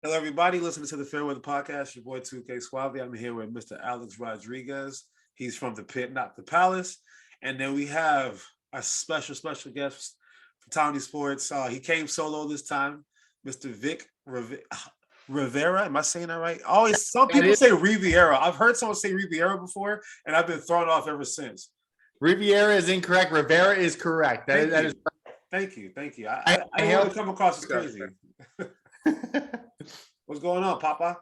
Hello, everybody. Listening to the Fairweather Podcast. Your boy 2K Suave. I'm here with Mr. Alex Rodriguez. He's from the Pit, not the Palace. And then we have a special guest from Townie Sports. He came solo this time, Mr. Vic Rivera. Am I saying that right? Always, some people say Riviera. I've heard someone say Riviera before, and I've been thrown off ever since. Riviera is incorrect. Rivera is correct. That is. Thank you. I don't want to come across as crazy. What's going on, Papa?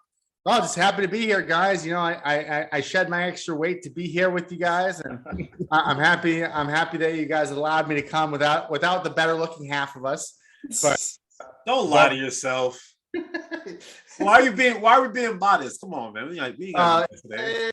Oh, just happy to be here, guys. You know, I shed my extra weight to be here with you guys, and I'm happy. I'm happy that you guys allowed me to come without the better looking half of us. But don't lie to yourself. Why are we being modest? Come on, man. We got today.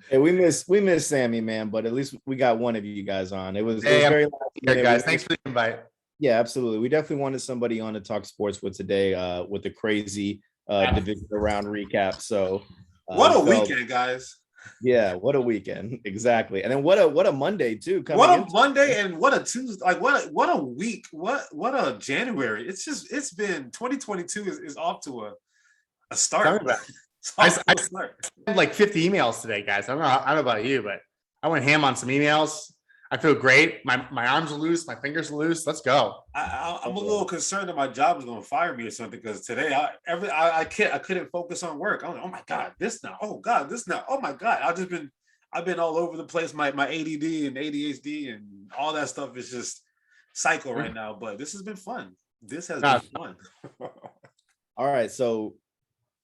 Hey, we miss Sammy, man, but at least we got one of you guys on. It was very good, guys. Thanks for the invite. Yeah, absolutely. We definitely wanted somebody on to talk sports with today, with the crazy Divisional Round recap. So, what a weekend, guys! Yeah, what a weekend, exactly. And then what a Monday too. What a Monday and what a Tuesday! Like what a week! What a January! It's been 2022 is off to a start. I sent like 50 emails today, guys. I don't know about you, but I went ham on some emails. I feel great. My arms are loose. My fingers are loose. Let's go. I'm a little concerned that my job is going to fire me or something because today I couldn't focus on work. I'm like, oh my god, this now. Oh god, this now. Oh my god. I've been all over the place. My ADD and ADHD and all that stuff is just cycle right now. But this has been fun. This has been fun. All right, so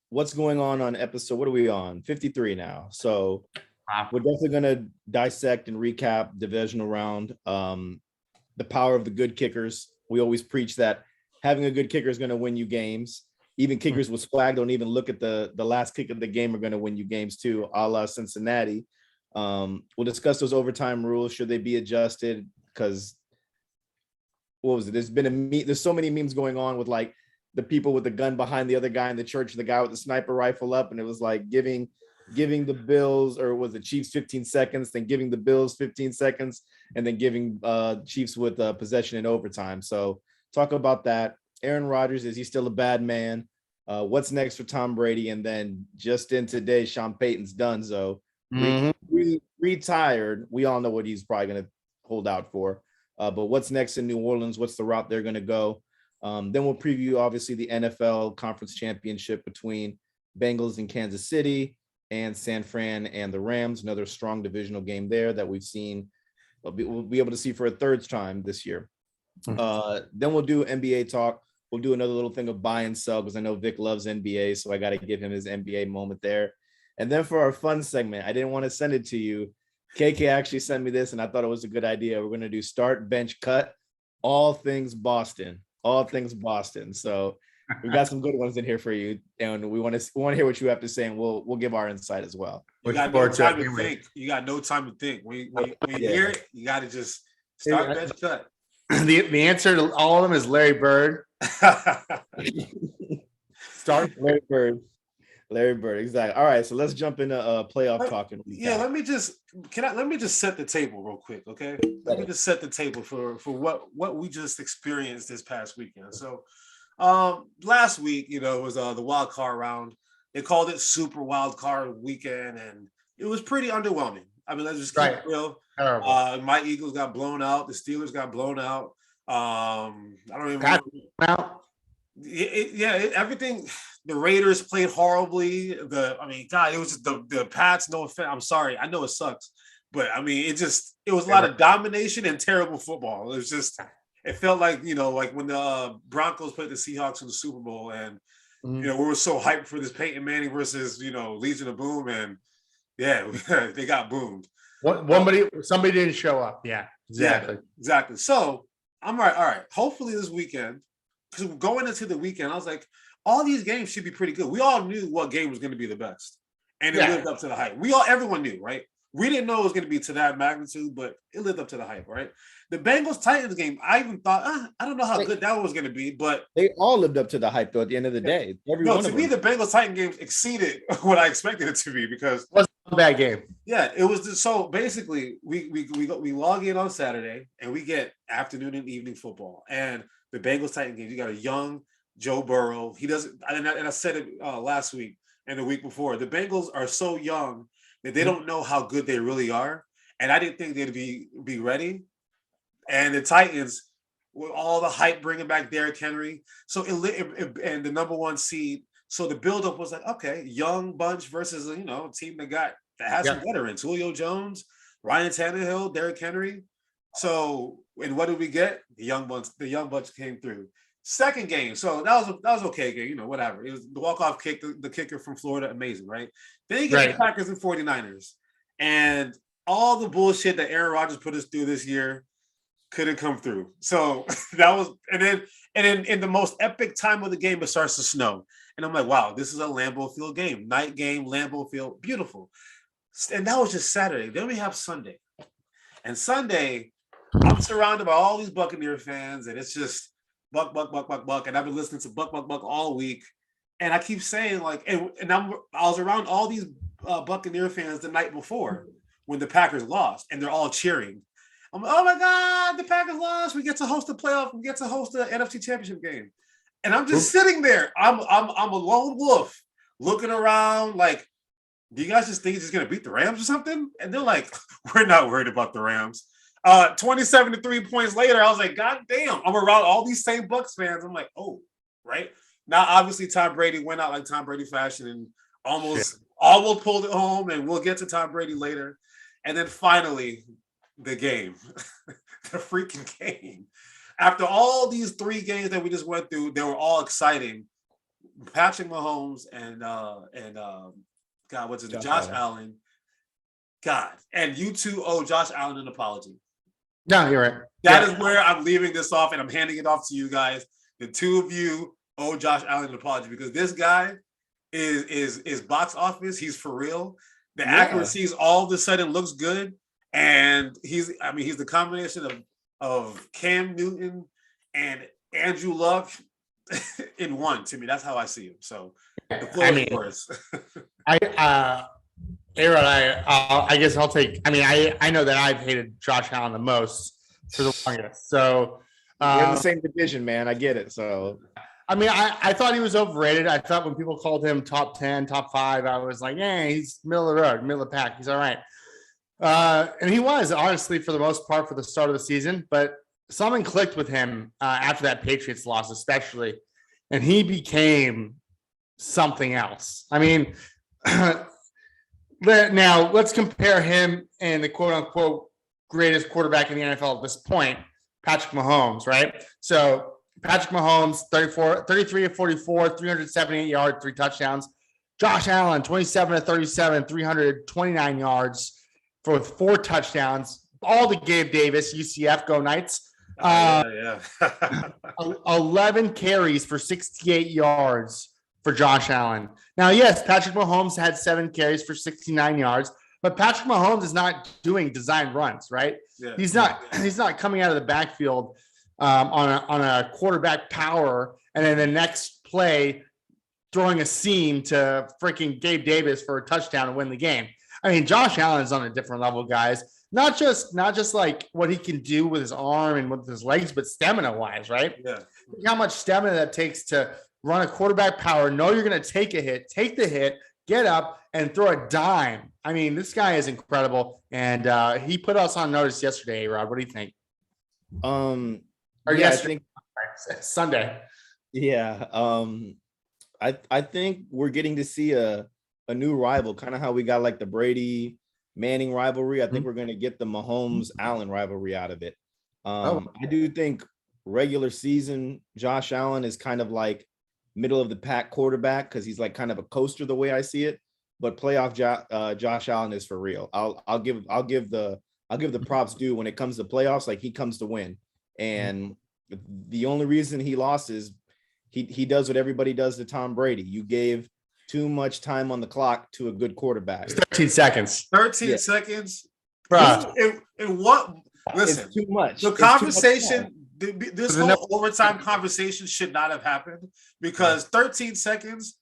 what's going on episode? What are we on? 53 now. So. We're definitely going to dissect and recap divisional round. The power of the good kickers. We always preach that having a good kicker is going to win you games. Even kickers with swag don't even look at the last kick of the game are going to win you games too, a la Cincinnati. We'll discuss those overtime rules. Should they be adjusted? Because what was it? There's so many memes going on with like the people with the gun behind the other guy in the church, the guy with the sniper rifle up, and it was like giving the Bills, or was the Chiefs 15 seconds, then giving the Bills 15 seconds, and then giving Chiefs with possession in overtime. So talk about that. Aaron Rodgers, is he still a bad man? What's next for Tom Brady? And then just in today, Sean Payton's done. So retired. We all know what he's probably going to hold out for. But what's next in New Orleans? What's the route they're going to go? Then we'll preview, obviously, the NFL Conference Championship between Bengals and Kansas City, and San Fran and the Rams, another strong divisional game there that we've seen. We'll be able to see for a third time this year. Then we'll do NBA talk. We'll do another little thing of buy and sell because I know Vic loves NBA, so I got to give him his NBA moment there. And then for our fun segment, I didn't want to send it to you. KK actually sent me this, and I thought it was a good idea. We're going to do start, bench, cut, all things Boston. So we got some good ones in here for you, and we want to hear what you have to say, and we'll give our insight as well. You got no time to think. You got no time to think. When you hear it, you got to just start, bench, cut. The answer to all of them is Larry Bird. Start Larry Bird, exactly. All right, so let's jump into playoff talking. Yeah, let me just set the table real quick, okay? Let me just set the table for what we just experienced this past weekend. So. Last week, was the wild card round. They called it Super Wild Card Weekend, and it was pretty underwhelming. I mean, let's just keep it real. My Eagles got blown out. The Steelers got blown out. I don't even know. Everything. The Raiders played horribly. It was just the Pats. No offense. I'm sorry. I know it sucks, but I mean, it was a lot of domination and terrible football. It was just. It felt like, like when the Broncos played the Seahawks in the Super Bowl, and we were so hyped for this Peyton Manning versus Legion of Boom, and they got boomed. Somebody didn't show up. Yeah, exactly. Yeah, exactly. So I'm all right. Hopefully this weekend, because going into the weekend, I was like, all these games should be pretty good. We all knew what game was going to be the best, and it lived up to the hype. Everyone knew, right? We didn't know it was going to be to that magnitude, but it lived up to the hype, right? The Bengals-Titans game, I even thought, I don't know how good that was going to be, but... They all lived up to the hype, though, at the end of the day. To me, the Bengals-Titans games exceeded what I expected it to be because... Was Bad game. Yeah, it was so basically we log in on Saturday and we get afternoon and evening football. And the Bengals Titan game, you got a young Joe Burrow. He doesn't, and I said it last week and the week before. The Bengals are so young that they don't know how good they really are. And I didn't think they'd be ready. And the Titans, with all the hype bringing back Derrick Henry, so and the number one seed. So the buildup was like, okay, young bunch versus a team that has some veterans, Julio Jones, Ryan Tannehill, Derrick Henry. So, and what did we get? The young bunch came through. Second game, so that was okay game, whatever. It was the walk-off kick, the kicker from Florida, amazing, right? Then you get the Packers and 49ers. And all the bullshit that Aaron Rodgers put us through this year couldn't come through. So that was, and then in the most epic time of the game, it starts to snow. And I'm like, wow, this is a Lambeau Field game. Night game, Lambeau Field, beautiful. And that was just Saturday. Then we have Sunday. And Sunday, I'm surrounded by all these Buccaneer fans, and it's just Buck, Buck, Buck, Buck, Buck. And I've been listening to Buck, Buck, Buck all week. And I keep saying, like, and I was around all these Buccaneer fans the night before when the Packers lost, and they're all cheering. I'm like, oh my God, the Packers lost. We get to host the playoff. We get to host the NFC Championship game. And I'm just sitting there. I'm a lone wolf looking around like, do you guys just think he's just going to beat the Rams or something? And they're like, we're not worried about the Rams. 27 to 3 points later, I was like, God damn, I'm around all these same Bucs fans. I'm like, oh, right. Now, obviously, Tom Brady went out like Tom Brady fashion and almost pulled it home. And we'll get to Tom Brady later. And then finally, the game, the freaking game. After all these 3 games that we just went through, they were all exciting. Patrick Mahomes and God, what's it? Josh Allen. God, and you two owe Josh Allen an apology. No, you're right. That is where I'm leaving this off, and I'm handing it off to you guys. The two of you owe Josh Allen an apology because this guy is box office. He's for real. The accuracy all of a sudden looks good, and he's the combination of Cam Newton and Andrew Luck in one. To me, that's how I see him. So the floor is yours. Aaron, I guess I'll take. I know that I've hated Josh Allen the most for the longest. So we're in the same division, man. I get it. So I thought he was overrated. I thought when people called him top 10, top 5, I was like, yeah, he's middle of the road, middle of the pack. He's all right. And he was, honestly, for the most part, for the start of the season. But something clicked with him after that Patriots loss, especially. And he became something else. Now, let's compare him and the quote-unquote greatest quarterback in the NFL at this point, Patrick Mahomes, right? So Patrick Mahomes, 33 of 44, 378 yards, 3 touchdowns. Josh Allen, 27 of 37, 329 yards for 4 touchdowns. All to Gabe Davis, UCF, go Knights. 11 carries for 68 yards for Josh Allen. Now, yes, Patrick Mahomes had 7 carries for 69 yards, but Patrick Mahomes is not doing design runs, right? Yeah. He's not coming out of the backfield on a quarterback power and then the next play throwing a seam to freaking Gabe Davis for a touchdown and win the game. Josh Allen is on a different level, guys. Not just like what he can do with his arm and with his legs, but stamina wise, right? Yeah. Look how much stamina that takes to run a quarterback power, know you're going to take a hit, take the hit, get up, and throw a dime. This guy is incredible, and he put us on notice yesterday, Rod. What do you think? Yesterday, Sunday. Yeah. I think we're getting to see a new rival, kind of how we got like the Brady Manning rivalry. I think we're going to get the Mahomes Allen rivalry out of it. I do think regular season Josh Allen is kind of like middle of the pack quarterback because he's like kind of a coaster the way I see it. But playoff Josh Allen is for real. I'll give the props due when it comes to playoffs. Like, he comes to win, and the only reason he lost is he does what everybody does to Tom Brady. You gave too much time on the clock to a good quarterback. 13 seconds. 13 seconds. Bro. And what? Listen, it's too much. The conversation, this whole overtime conversation should not have happened because 13 seconds.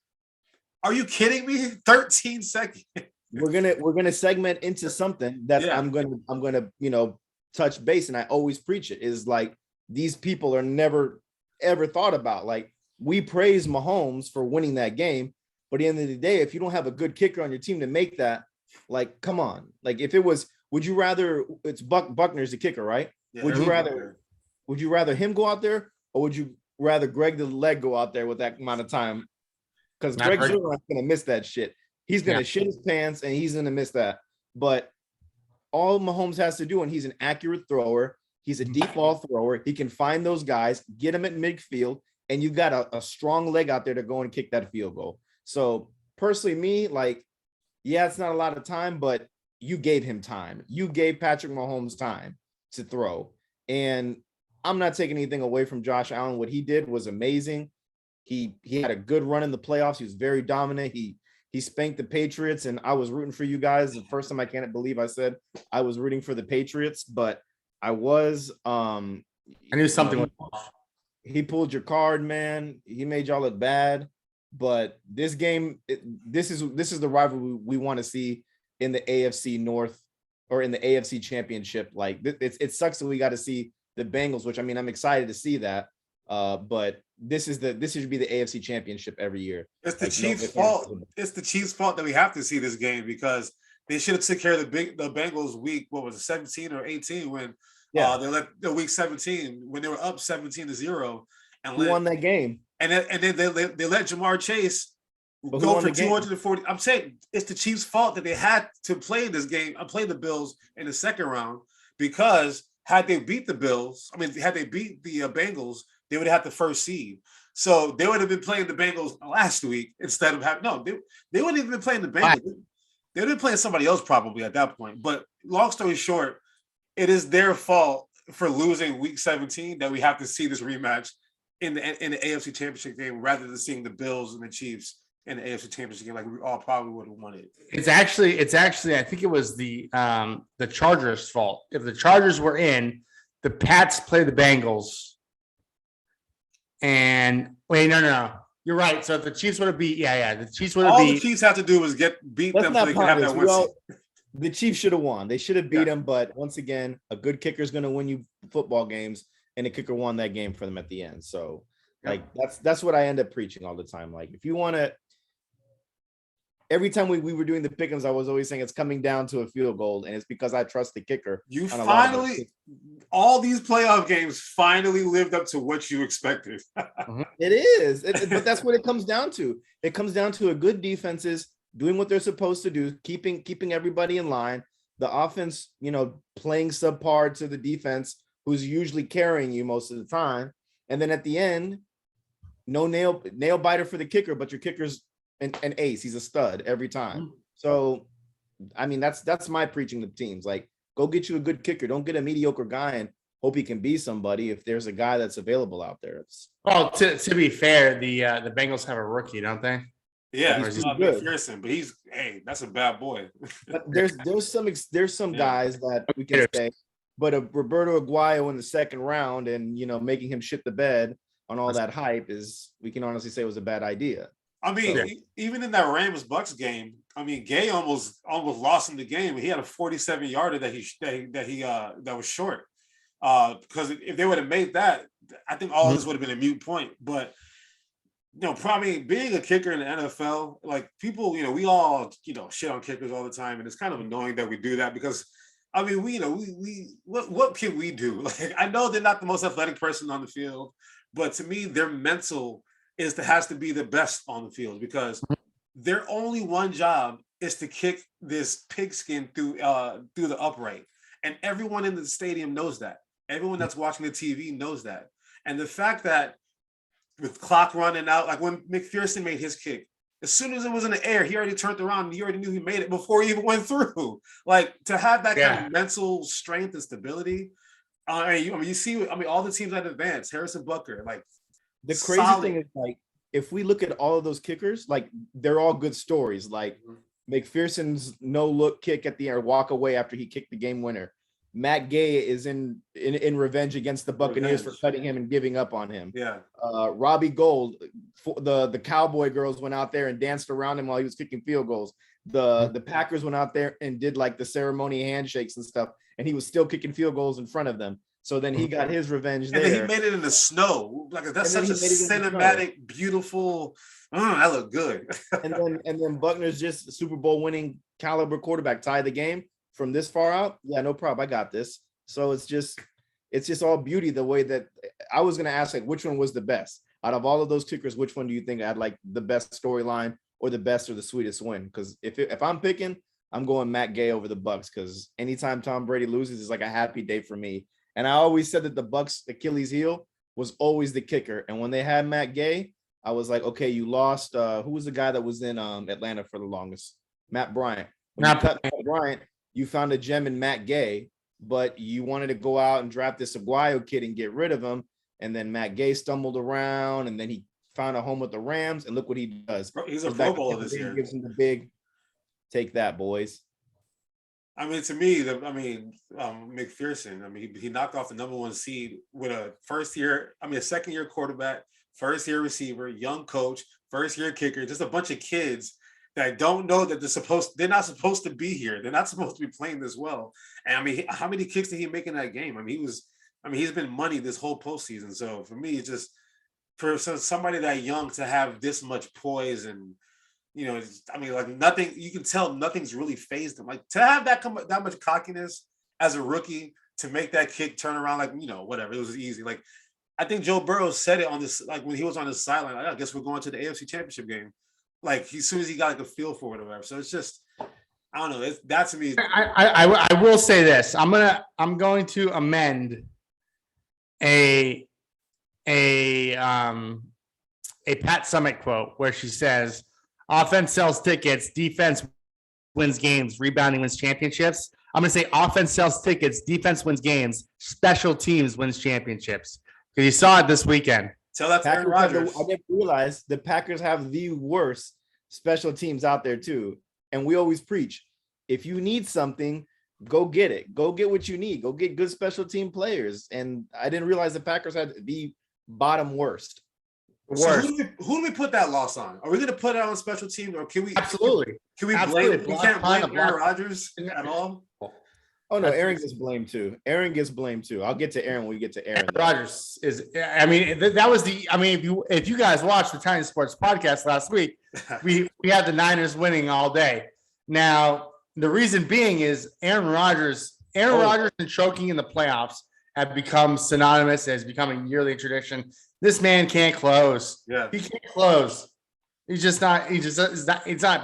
Are you kidding me? 13 seconds. we're gonna segment into something that Yeah. I'm gonna touch base, and I always preach it is like these people are never ever thought about. Like we praise Mahomes for winning that game, but at the end of the day, if you don't have a good kicker on your team to make that, like come on, like if it was, would you rather it's Buckner's the kicker, right? Yeah, would you Aaron rather Rodgers. would you rather him go out there, or would you rather Greg the leg go out there with that amount of time? Because Not Greg hurt. Zuerlein's gonna miss that shit. He's gonna shit his pants and he's gonna miss that. But all Mahomes has to do, and he's an accurate thrower, he's a deep ball thrower. He can find those guys, get them at midfield, and you've got a strong leg out there to go and kick that field goal. So personally, me, like, yeah, it's not a lot of time, but you gave him time. You gave Patrick Mahomes time to throw. And I'm not taking anything away from Josh Allen. What he did was amazing. He had a good run in the playoffs. He was very dominant. He spanked the Patriots, and I was rooting for you guys. The first time I can't believe I said I was rooting for the Patriots, but I was. I knew something was off. He pulled your card, man. He made y'all look bad. But this game, this is the rivalry we want to see in the AFC North or in the AFC Championship. Like it sucks that we got to see the Bengals, which I mean I'm excited to see that. But this should be the AFC Championship every year. It's the Chiefs' fault. It's the Chiefs' fault that we have to see this game because they should have took care of the Bengals week. What was it, 17 or 18 when they let the week 17 when they were up 17-0 and who won that game? And then they let Jamar Chase go for 240. I'm saying it's the Chiefs' fault that they had to play this game. I played the Bills in the second round because had they beat the Bills, had they beat the Bengals, they would have the first seed. So they would have been playing the Bengals last week instead of they wouldn't even been playing the Bengals. They would have been playing somebody else probably at that point. But long story short, it is their fault for losing week 17 that we have to see this rematch in the AFC Championship game rather than seeing the Bills and the Chiefs in the AFC Championship game like we all probably would have wanted. It's actually I think it was the Chargers' fault. If the Chargers were in, the Pats play the Bengals. And wait, no. You're right. So if the Chiefs would have beat, the Chiefs would have beat. All the Chiefs have to do is beat them so they can have that one. The Chiefs should have won. They should have beat them, but once again, a good kicker is going to win you football games, and the kicker won that game for them at the end. So, like that's what I end up preaching all the time. Like if you want to, every time we were doing the pick'ems, I was always saying it's coming down to a field goal, and it's because I trust the kicker. You finally, all these playoff games finally lived up to what you expected. It is, but that's what it comes down to. It comes down to a good defenses doing what they're supposed to do, keeping everybody in line. The offense, playing subpar to the defense, who's usually carrying you most of the time, and then at the end, no nail biter for the kicker, but your kicker's an ace. He's a stud every time. So, I mean, that's my preaching to teams. Like, go get you a good kicker. Don't get a mediocre guy and hope he can be somebody if there's a guy that's available out there. Well, to be fair, the Bengals have a rookie, don't they? Yeah, he's McPherson, but that's a bad boy. But there's some guys that we can say, but a Roberto Aguayo in the second round and making him shit the bed on all that hype we can honestly say was a bad idea. Even in that Rams-Bucks game, Gay almost lost in the game. He had a 47-yarder that was short. Because if they would have made that, I think all this would have been a moot point. But probably being a kicker in the NFL, like people, we all shit on kickers all the time, and it's kind of annoying that we do that because what can we do? Like I know they're not the most athletic person on the field, but to me, their mental has to be the best on the field because their only one job is to kick this pigskin through the upright. And everyone in the stadium knows that. Everyone that's watching the TV knows that. And the fact that with clock running out, like when McPherson made his kick, as soon as it was in the air, he already turned around and you already knew he made it before he even went through. Like to have that kind of mental strength and stability. You see, all the teams that advance, Harrison Butker, like the crazy thing is like, if we look at all of those kickers, like they're all good stories. Like McPherson's no look kick at the end, walk away after he kicked the game winner. Matt Gay is in revenge against the Buccaneers for cutting him and giving up on him. Yeah. Robbie Gould, the Cowboy girls went out there and danced around him while he was kicking field goals. the Packers went out there and did like the ceremony handshakes and stuff, and he was still kicking field goals in front of them. So then he got his revenge there. And then he made it in the snow. Like that's such a cinematic, beautiful. That looked good. and then Buckner's just Super Bowl winning caliber quarterback tied the game from this far out. Yeah, no problem. I got this. So it's just all beauty the way that I was going to ask, like, which one was the best out of all of those kickers? Which one do you think had like the best storyline or the best or the sweetest win? Because if I'm picking, I'm going Matt Gay over the Bucks, because anytime Tom Brady loses is like a happy day for me. And I always said that the Bucks' Achilles heel was always the kicker. And when they had Matt Gay, I was like, okay, you lost. Who was the guy that was in Atlanta for the longest? Matt Bryant. When you cut Matt Bryant, you found a gem in Matt Gay, but you wanted to go out and draft this Aguayo kid and get rid of him. And then Matt Gay stumbled around, and then he found a home with the Rams. And look what he does. He's a Pro Bowler this year. Gives him the big take that, boys. I mean, to me, McPherson, I mean, he knocked off the number 1 seed with a second-year quarterback, first-year receiver, young coach, first-year kicker, just a bunch of kids that don't know that they're not supposed to be here. They're not supposed to be playing this well. And I mean, how many kicks did he make in that game? I mean, he's been money this whole postseason. So for me, it's just for somebody that young to have this much poise and, you know, I mean, like nothing, you can tell nothing's really phased him. Like to have that much cockiness as a rookie to make that kick turn around, like, you know, whatever, it was easy. Like, I think Joe Burrow said it on this, like when he was on the sideline, like, I guess we're going to the AFC Championship game. Like as soon as he got like a feel for it or whatever. So it's just, I don't know. That to me. I will say this. I'm going to amend a Pat Summitt quote where she says, offense sells tickets, defense wins games, rebounding wins championships. I'm going to say offense sells tickets, defense wins games, special teams wins championships. Because you saw it this weekend. Tell that to Aaron Rodgers. I didn't realize the Packers have the worst special teams out there too. And we always preach, if you need something, go get it. Go get what you need. Go get good special team players. And I didn't realize the Packers had the bottom worst. So who do we put that loss on? Are we going to put it on special teams, or can we? Absolutely. Can we blame? We can't blame Aaron Rodgers at all. Oh no, Aaron gets blamed too. I'll get to Aaron when we get to Aaron. Rodgers is. I mean, that was the. I mean, if you guys watched the Tiny Sports podcast last week, we had the Niners winning all day. Now the reason being is Aaron Rodgers and choking in the playoffs have become synonymous as becoming yearly tradition. This man can't close. Yeah, he can't close. He's not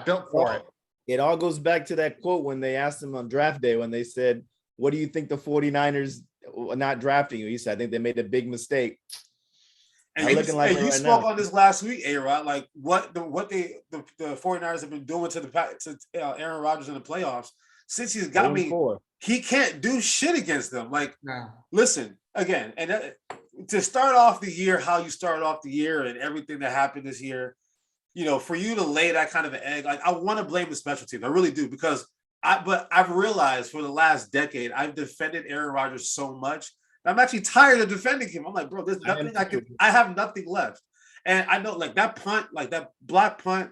built for it. It all goes back to that quote when they asked him on draft day, when they said, what do you think the 49ers not drafting you? He said, I think they made a big mistake. And you spoke on this last week, A-Rod, like what the 49ers have been doing to Aaron Rodgers in the playoffs since he's got me. He can't do shit against them. Like, listen, again, and to start off the year, how you started off the year and everything that happened this year, you know, for you to lay that kind of an egg, like I want to blame the special teams. I really do, because I've realized for the last decade, I've defended Aaron Rodgers so much. I'm actually tired of defending him. I'm like, bro, there's nothing I have nothing left. And I know, like that punt, like that block punt,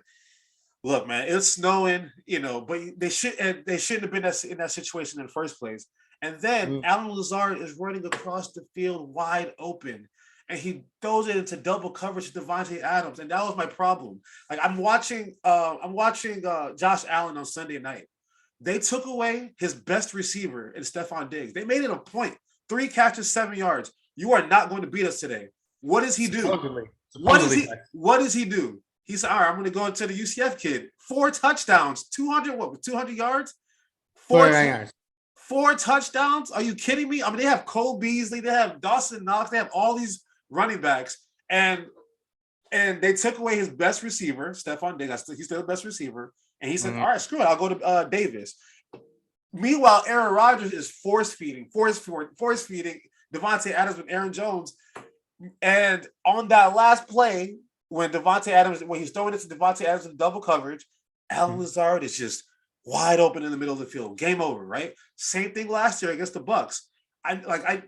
look, man, it's snowing, you know, but they shouldn't have been in that situation in the first place. And then Alan Lazard is running across the field wide open, and he throws it into double coverage to Devontae Adams. And that was my problem. Like I'm watching Josh Allen on Sunday night. They took away his best receiver in Stephon Diggs. They made it a point. 3 catches, 7 yards. You are not going to beat us today. What does he do? What does he do? He said, all right, I'm going to go into the UCF kid. 4 touchdowns, 200 yards? 4 yards. 4 touchdowns? Are you kidding me? I mean, they have Cole Beasley, they have Dawson Knox, they have all these running backs, and they took away his best receiver, Stephon Diggs. He's still the best receiver. And he said, all right, screw it, I'll go to Davis. Meanwhile, Aaron Rodgers is force feeding Devontae Adams with Aaron Jones. And on that last play, when he's throwing it to Devontae Adams in double coverage, Alan Lazard is just wide open in the middle of the field. Game over, right? Same thing last year against the Bucks. I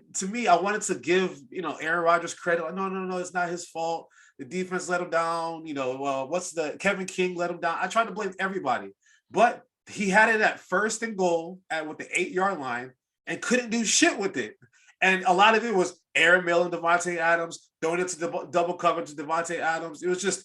wanted to give, you know, Aaron Rodgers credit. Like, no, it's not his fault. The defense let him down. You know, Kevin King let him down. I tried to blame everybody. but he had it at 1st and goal with the 8-yard line and couldn't do shit with it. And a lot of it was Aaron and Devontae Adams, throwing it to the double cover to Devontae Adams. It was just,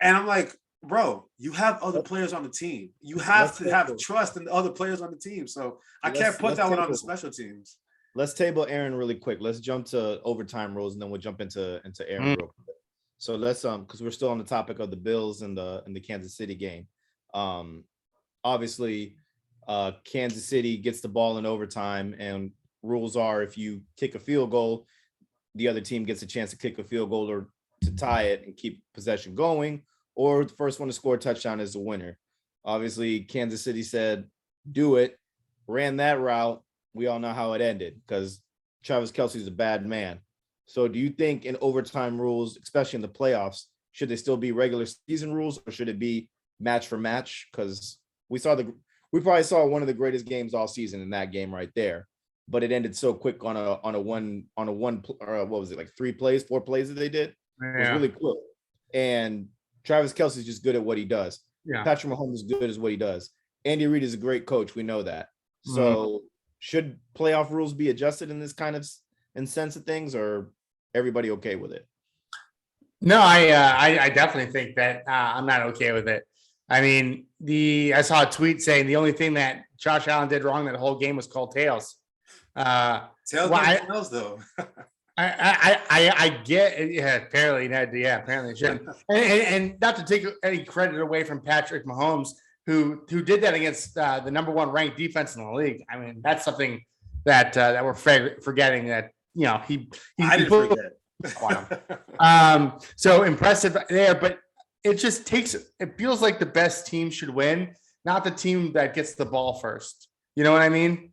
and I'm like, bro, you have other players on the team. You have to have trust in the other players on the team. So I can't put that one on the special teams. Let's table Aaron really quick. Let's jump to overtime rules, and then we'll jump into Aaron real quick. So let's because we're still on the topic of the Bills and the Kansas City game. Obviously, Kansas City gets the ball in overtime, and rules are if you kick a field goal, the other team gets a chance to kick a field goal or to tie it and keep possession going, or the first one to score a touchdown is the winner. Obviously, Kansas City said, do it, ran that route. We all know how it ended because Travis Kelce's a bad man. So do you think in overtime rules, especially in the playoffs, should they still be regular season rules or should it be match for match? Because we probably saw one of the greatest games all season in that game right there. But it ended so quick on a one what was it, like 4 plays that they did? Yeah. It was really quick. And Travis Kelce is just good at what he does. Yeah. Patrick Mahomes is good at what he does. Andy Reid is a great coach. We know that. So should playoff rules be adjusted in this kind of sense of things, or everybody okay with it? No, I definitely think that I'm not okay with it. I mean, I saw a tweet saying the only thing that Josh Allen did wrong that whole game was call tails. Tails though. I get it. Yeah, apparently it shouldn't. And not to take any credit away from Patrick Mahomes, who did that against the number 1 ranked defense in the league. I mean, that's something that we're forgetting that, he I didn't forget. So impressive there, but it feels like the best team should win, not the team that gets the ball first. You know what I mean?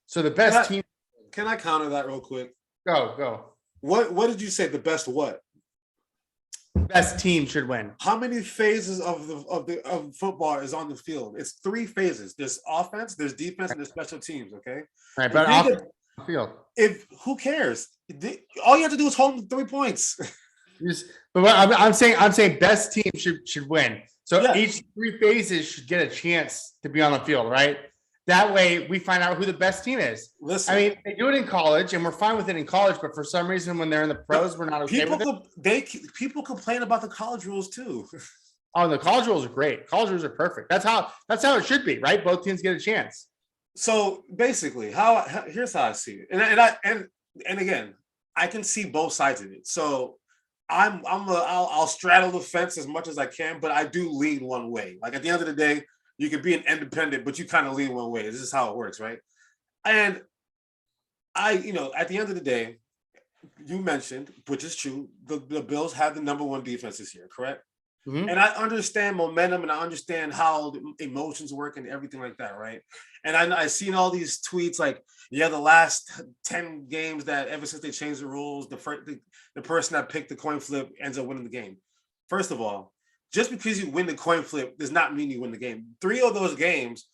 So the best team. Can I counter that real quick? Go. What did you say? The best what? Best team should win. How many phases of football is on the field? It's 3 phases. There's offense, there's defense, and there's special teams. Okay. Right, but off the field. Who cares? All you have to do is hold 3 points. But I'm saying best team should win. So each 3 phases should get a chance to be on the field, right? That way we find out who the best team is. Listen, I mean, they do it in college and we're fine with it in college, but for some reason when they're in the pros, we're not okay with it. People complain about the college rules too. Oh, the college rules are great. College rules are perfect. That's how it should be, right? Both teams get a chance. So basically, here's how I see it. And again, I can see both sides of it. So I'll straddle the fence as much as I can, but I do lean one way. Like at the end of the day, you could be an independent, but you kind of lean one way. This is how it works, right? And at the end of the day, you mentioned, which is true, the Bills have the number 1 defense this year, correct? Mm-hmm. And I understand momentum and I understand how the emotions work and everything like that, right? And I've seen all these tweets like, the last 10 games that ever since they changed the rules, the person that picked the coin flip ends up winning the game. First of all, just because you win the coin flip does not mean you win the game. 3 of those games,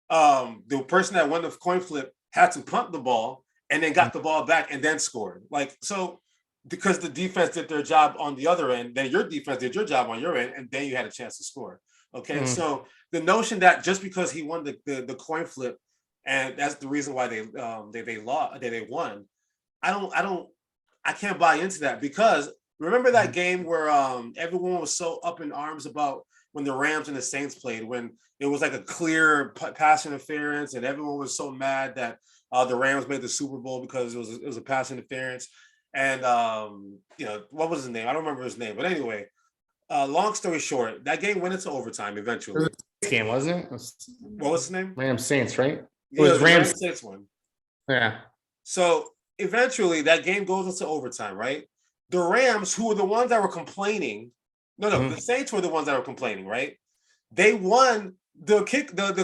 the person that won the coin flip had to punt the ball and then got the ball back and then scored. Like, so because the defense did their job on the other end, then your defense did your job on your end, and then you had a chance to score. Okay. So the notion that just because he won the coin flip and that's the reason why they won, I can't buy into that, because remember that game where everyone was so up in arms about when the Rams and the Saints played, when it was like a clear pass interference and everyone was so mad that the Rams made the Super Bowl because it was a pass interference. And, what was his name? I don't remember his name. But anyway, long story short, that game went into overtime eventually. It was a game, wasn't it? What was his name? Rams Saints, right? It was Rams Saints one. Yeah. So eventually that game goes into overtime, right? The Rams, who were the ones that were complaining, the Saints were the ones that were complaining, right? They won the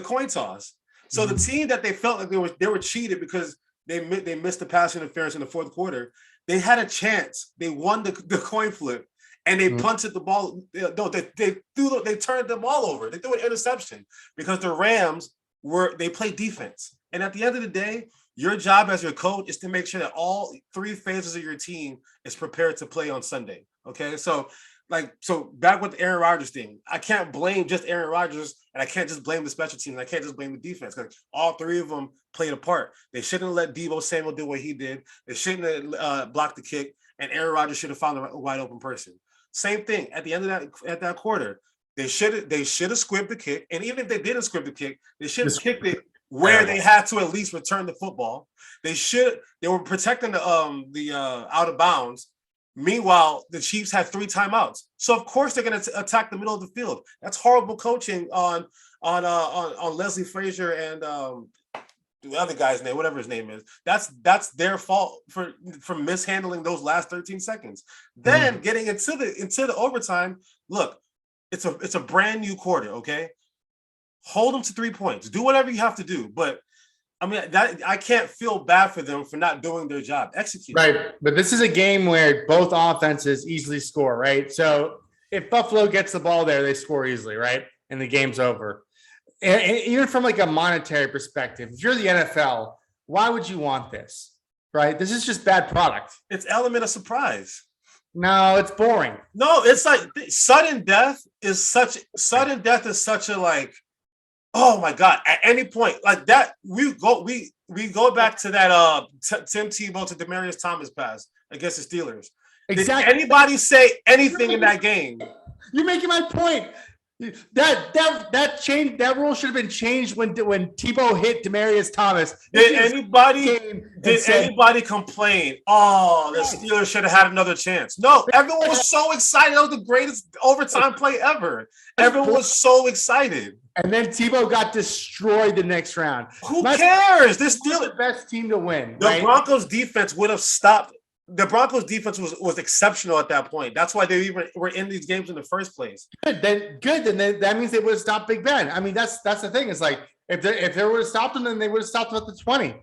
coin toss. So the team that they felt like they were cheated because they missed the pass interference in the 4th quarter, they had a chance. They won the coin flip and they punted the ball. No, they turned the ball over. They threw an interception because the Rams they played defense. And at the end of the day, your job as your coach is to make sure that all 3 phases of your team is prepared to play on Sunday. Okay. So so back with the Aaron Rodgers thing, I can't blame just Aaron Rodgers, and I can't just blame the special teams. I can't just blame the defense because all three of them played a part. They shouldn't have let Deebo Samuel do what he did. They shouldn't have blocked the kick, and Aaron Rodgers should have found a wide open person. Same thing at the end of that quarter. They should have squibbed the kick, and even if they didn't squib the kick, they should have kicked it where they had to at least return the football. They were protecting the out of bounds. Meanwhile, the Chiefs had 3 timeouts, so of course they're going to attack the middle of the field. That's horrible coaching on Leslie Frazier and the other guy's name, whatever his name is. That's their fault for mishandling those last 13 seconds. Then getting into the overtime. Look, it's a brand new quarter. Okay, hold them to 3 points. Do whatever you have to do, but. I mean, that I can't feel bad for them for not doing their job. Execute. Right. But this is a game where both offenses easily score, right? So if Buffalo gets the ball there, they score easily, right? And the game's over. And even from like a monetary perspective, if you're the NFL, why would you want this? Right? This is just bad product. It's element of surprise. No, it's boring. No, it's like sudden death is such a like, oh my God! At any point like that, we go back to that Tim Tebow to Demaryius Thomas pass against the Steelers. Exactly. Did anybody say anything in that game? You're making my point. That rule should have been changed when Tebow hit Demaryius Thomas. Did anybody complain? Oh, the Steelers should have had another chance. No, everyone was so excited. That was the greatest overtime play ever. Everyone was so excited. And then Tebow got destroyed the next round. Who cares? This still the best team to win. The Broncos defense would have stopped. The Broncos defense was exceptional at that point. That's why they even were in these games in the first place. Good. Then that means they would have stopped Big Ben. I mean, that's the thing. It's like if they would have stopped him, then they would have stopped him at the 20.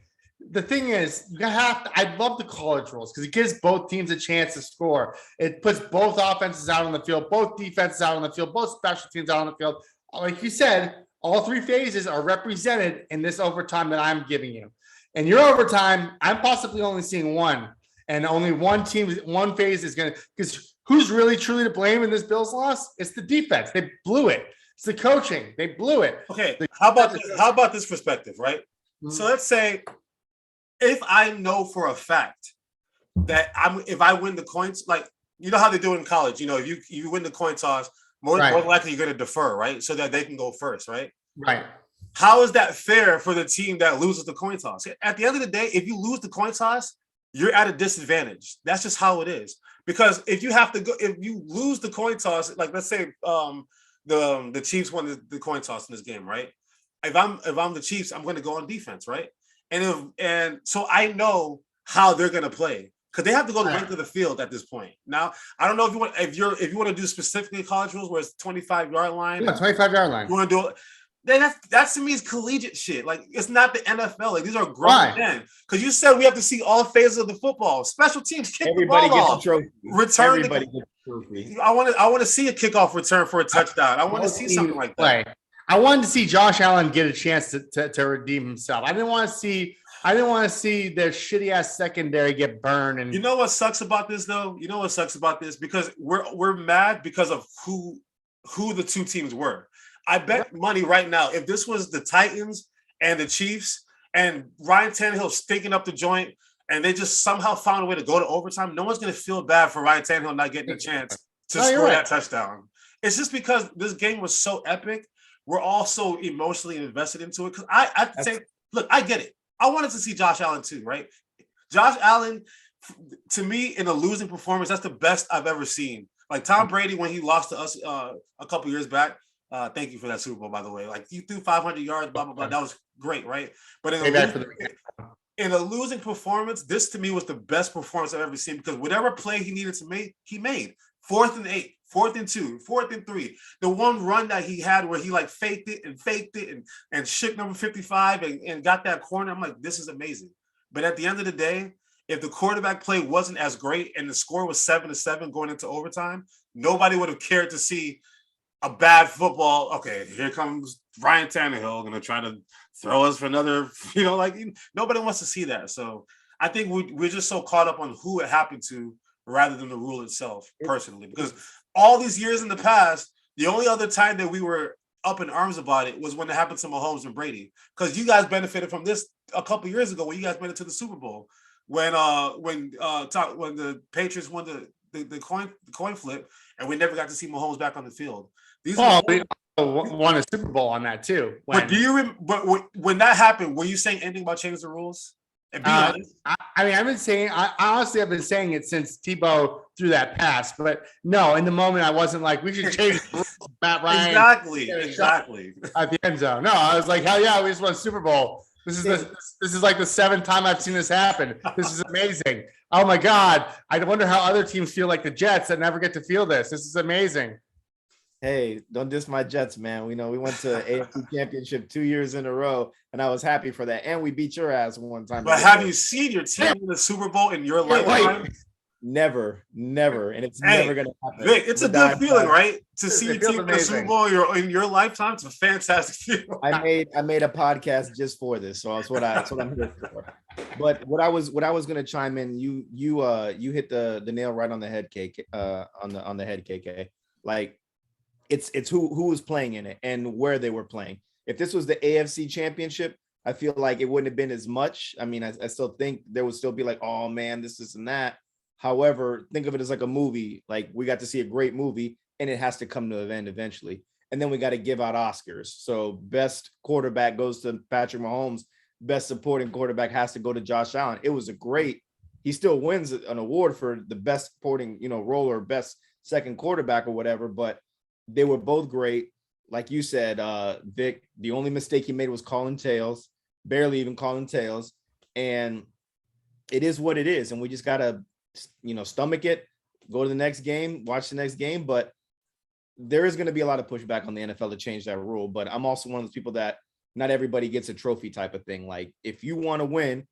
The thing is, I love the college rules because it gives both teams a chance to score. It puts both offenses out on the field, both defenses out on the field, both special teams out on the field. Like you said, all 3 phases are represented in this overtime that I'm giving you. In your overtime, I'm possibly only seeing one. And only one phase is going to, because who's really truly to blame in this Bills loss? It's the defense. They blew it. It's the coaching. They blew it. Okay. How about this perspective, right? Mm-hmm. So let's say if I know for a fact that if I win the coins, like, you know how they do it in college, if you win the coin toss, more likely you're going to defer, right? So that they can go first, right? Right. How is that fair for the team that loses the coin toss? At the end of the day, if you lose the coin toss, you're at a disadvantage. That's just how it is. Because if you lose the coin toss, like let's say the Chiefs won the coin toss in this game, right? If I'm the Chiefs, I'm going to go on defense, right? And so I know how they're going to play because they have to go the length of the field at this point. Now, I don't know if you want to do specifically college rules where it's 25-yard line. Yeah, 25-yard line. You want to do it. Then that's to me is collegiate shit. Like, it's not the NFL. Like, these are grown men. Because you said we have to see all phases of the football. Special teams kick Everybody the ball off. Gets a trophy. Return Everybody gets a trophy. I want to see a kickoff return for a touchdown. I want to see something like that. I wanted to see Josh Allen get a chance to redeem himself. I didn't want to see their shitty ass secondary get burned. And you know what sucks about this though? You know what sucks about this? Because we're mad because of who the two teams were. I bet money right now, if this was the Titans and the Chiefs and Ryan Tannehill stinking up the joint and they just somehow found a way to go to overtime, no one's going to feel bad for Ryan Tannehill not getting a chance to score that touchdown. It's just because this game was so epic. We're all so emotionally invested into it. Because I say, look, I get it. I wanted to see Josh Allen too, right? Josh Allen, to me, in a losing performance, that's the best I've ever seen. Like Tom Brady when he lost to us a couple years back. Thank you for that Super Bowl, by the way. Like, you threw 500 yards, blah, blah, blah. That was great, right? But in a losing performance, this to me was the best performance I've ever seen because whatever play he needed to make, he made. 4th and 8, 4th and 2, 4th and 3. The one run that he had where he like faked it and shook number 55 and got that corner. I'm like, this is amazing. But at the end of the day, if the quarterback play wasn't as great and the score was 7-7 going into overtime, nobody would have cared to see a bad football. Okay, here comes Ryan Tannehill going to try to throw us for another, nobody wants to see that. So I think we're just so caught up on who it happened to rather than the rule itself, personally. Because all these years in the past, the only other time that we were up in arms about it was when it happened to Mahomes and Brady. Because you guys benefited from this a couple years ago when you guys made it to the Super Bowl. When the Patriots won the coin flip and we never got to see Mahomes back on the field. We won a Super Bowl on that too. But do you when that happened, were you saying anything about changing the rules? And be honest. I've been saying it since Tebow threw that pass, but no, in the moment I wasn't like, we should change the rules. Matt Ryan. Exactly. At the end zone. No, I was like, hell yeah, we just won a Super Bowl. This is like the 7th time I've seen this happen. This is amazing. Oh my God. I wonder how other teams feel like the Jets that never get to feel this. This is amazing. Hey, don't diss my Jets, man. We went to AFC Championship 2 years in a row, and I was happy for that. And we beat your ass one time. But have you seen your team in the Super Bowl in your lifetime? Never, and it's never gonna happen. Vic, it's a good feeling, right? To see your team in the Super Bowl in your lifetime. It's a fantastic feeling. I made a podcast just for this, so that's what I'm here for. But what I was gonna chime in, you hit the nail right on the head, on the head, KK. Like, it's who was playing in it and where they were playing. If this was the AFC Championship, I feel like it wouldn't have been as much. I mean, I still think there would still be like, oh man, this and that. However, think of it as like a movie. Like, we got to see a great movie and it has to come to an end eventually. And then we got to give out Oscars. So best quarterback goes to Patrick Mahomes. Best supporting quarterback has to go to Josh Allen. It was he still wins an award for the best supporting, role or best second quarterback or whatever, but they were both great. Like you said, Vic, the only mistake he made was calling tails, barely even calling tails. And it is what it is. And we just got to, stomach it, go to the next game, watch the next game. But there is going to be a lot of pushback on the NFL to change that rule. But I'm also one of those people that not everybody gets a trophy type of thing. Like, if you want to win,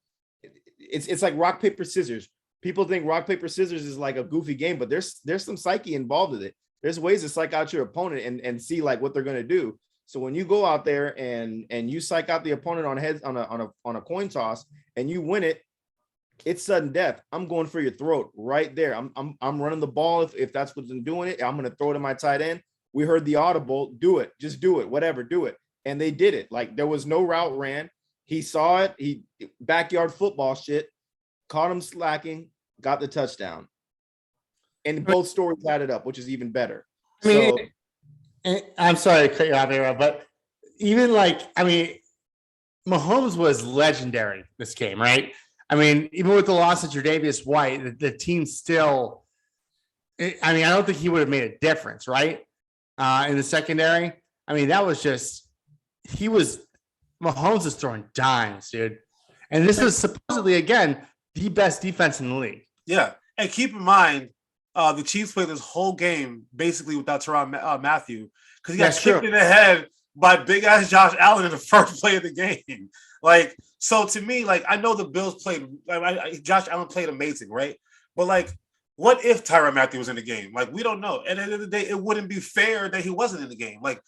it's like rock, paper, scissors. People think rock, paper, scissors is like a goofy game, but there's some psyche involved with it. There's ways to psych out your opponent and see like what they're going to do. So when you go out there and you psych out the opponent on a coin toss and you win it, it's sudden death. I'm going for your throat right there. I'm running the ball. If that's what's doing it, I'm going to throw it to my tight end. We heard the audible, do it, just do it, whatever, do it. And they did it. Like, there was no route ran. He saw it. He backyard football shit, caught him slacking, got the touchdown. And both stories added up, which is even better. I'm sorry to cut you off here, but even Mahomes was legendary this game, right? I mean, even with the loss of Tre'Davious White, the team still, I don't think he would have made a difference, right? In the secondary. I mean, that was just, Mahomes is throwing dimes, dude. And this is supposedly, again, the best defense in the league. Yeah. And keep in mind, the Chiefs played this whole game basically without Tyrann Mathieu because he got kicked in the head by big ass Josh Allen in the first play of the game. Like, so to me, like, I know the Bills played, Josh Allen played amazing, right? But like, what if Tyrann Mathieu was in the game? Like, we don't know. And at the end of the day, it wouldn't be fair that he wasn't in the game. Like,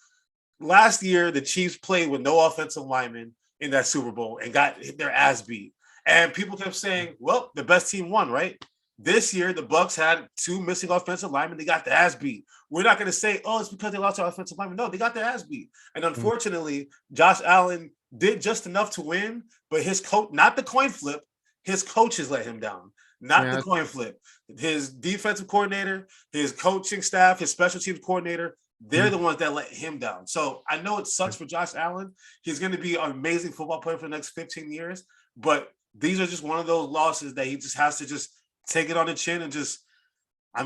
last year, the Chiefs played with no offensive linemen in that Super Bowl and got their ass beat. And people kept saying, well, the best team won, right? This year, the Bucs had 2 missing offensive linemen. They got their ass beat. We're not going to say, oh, it's because they lost their offensive linemen. No, they got their ass beat. And unfortunately, Josh Allen did just enough to win, but his coach, not the coin flip, his coaches let him down. Not the coin flip. His defensive coordinator, his coaching staff, his special teams coordinator, they're the ones that let him down. So I know it sucks for Josh Allen. He's going to be an amazing football player for the next 15 years, but these are just one of those losses that he just has to just take it on the chin and just,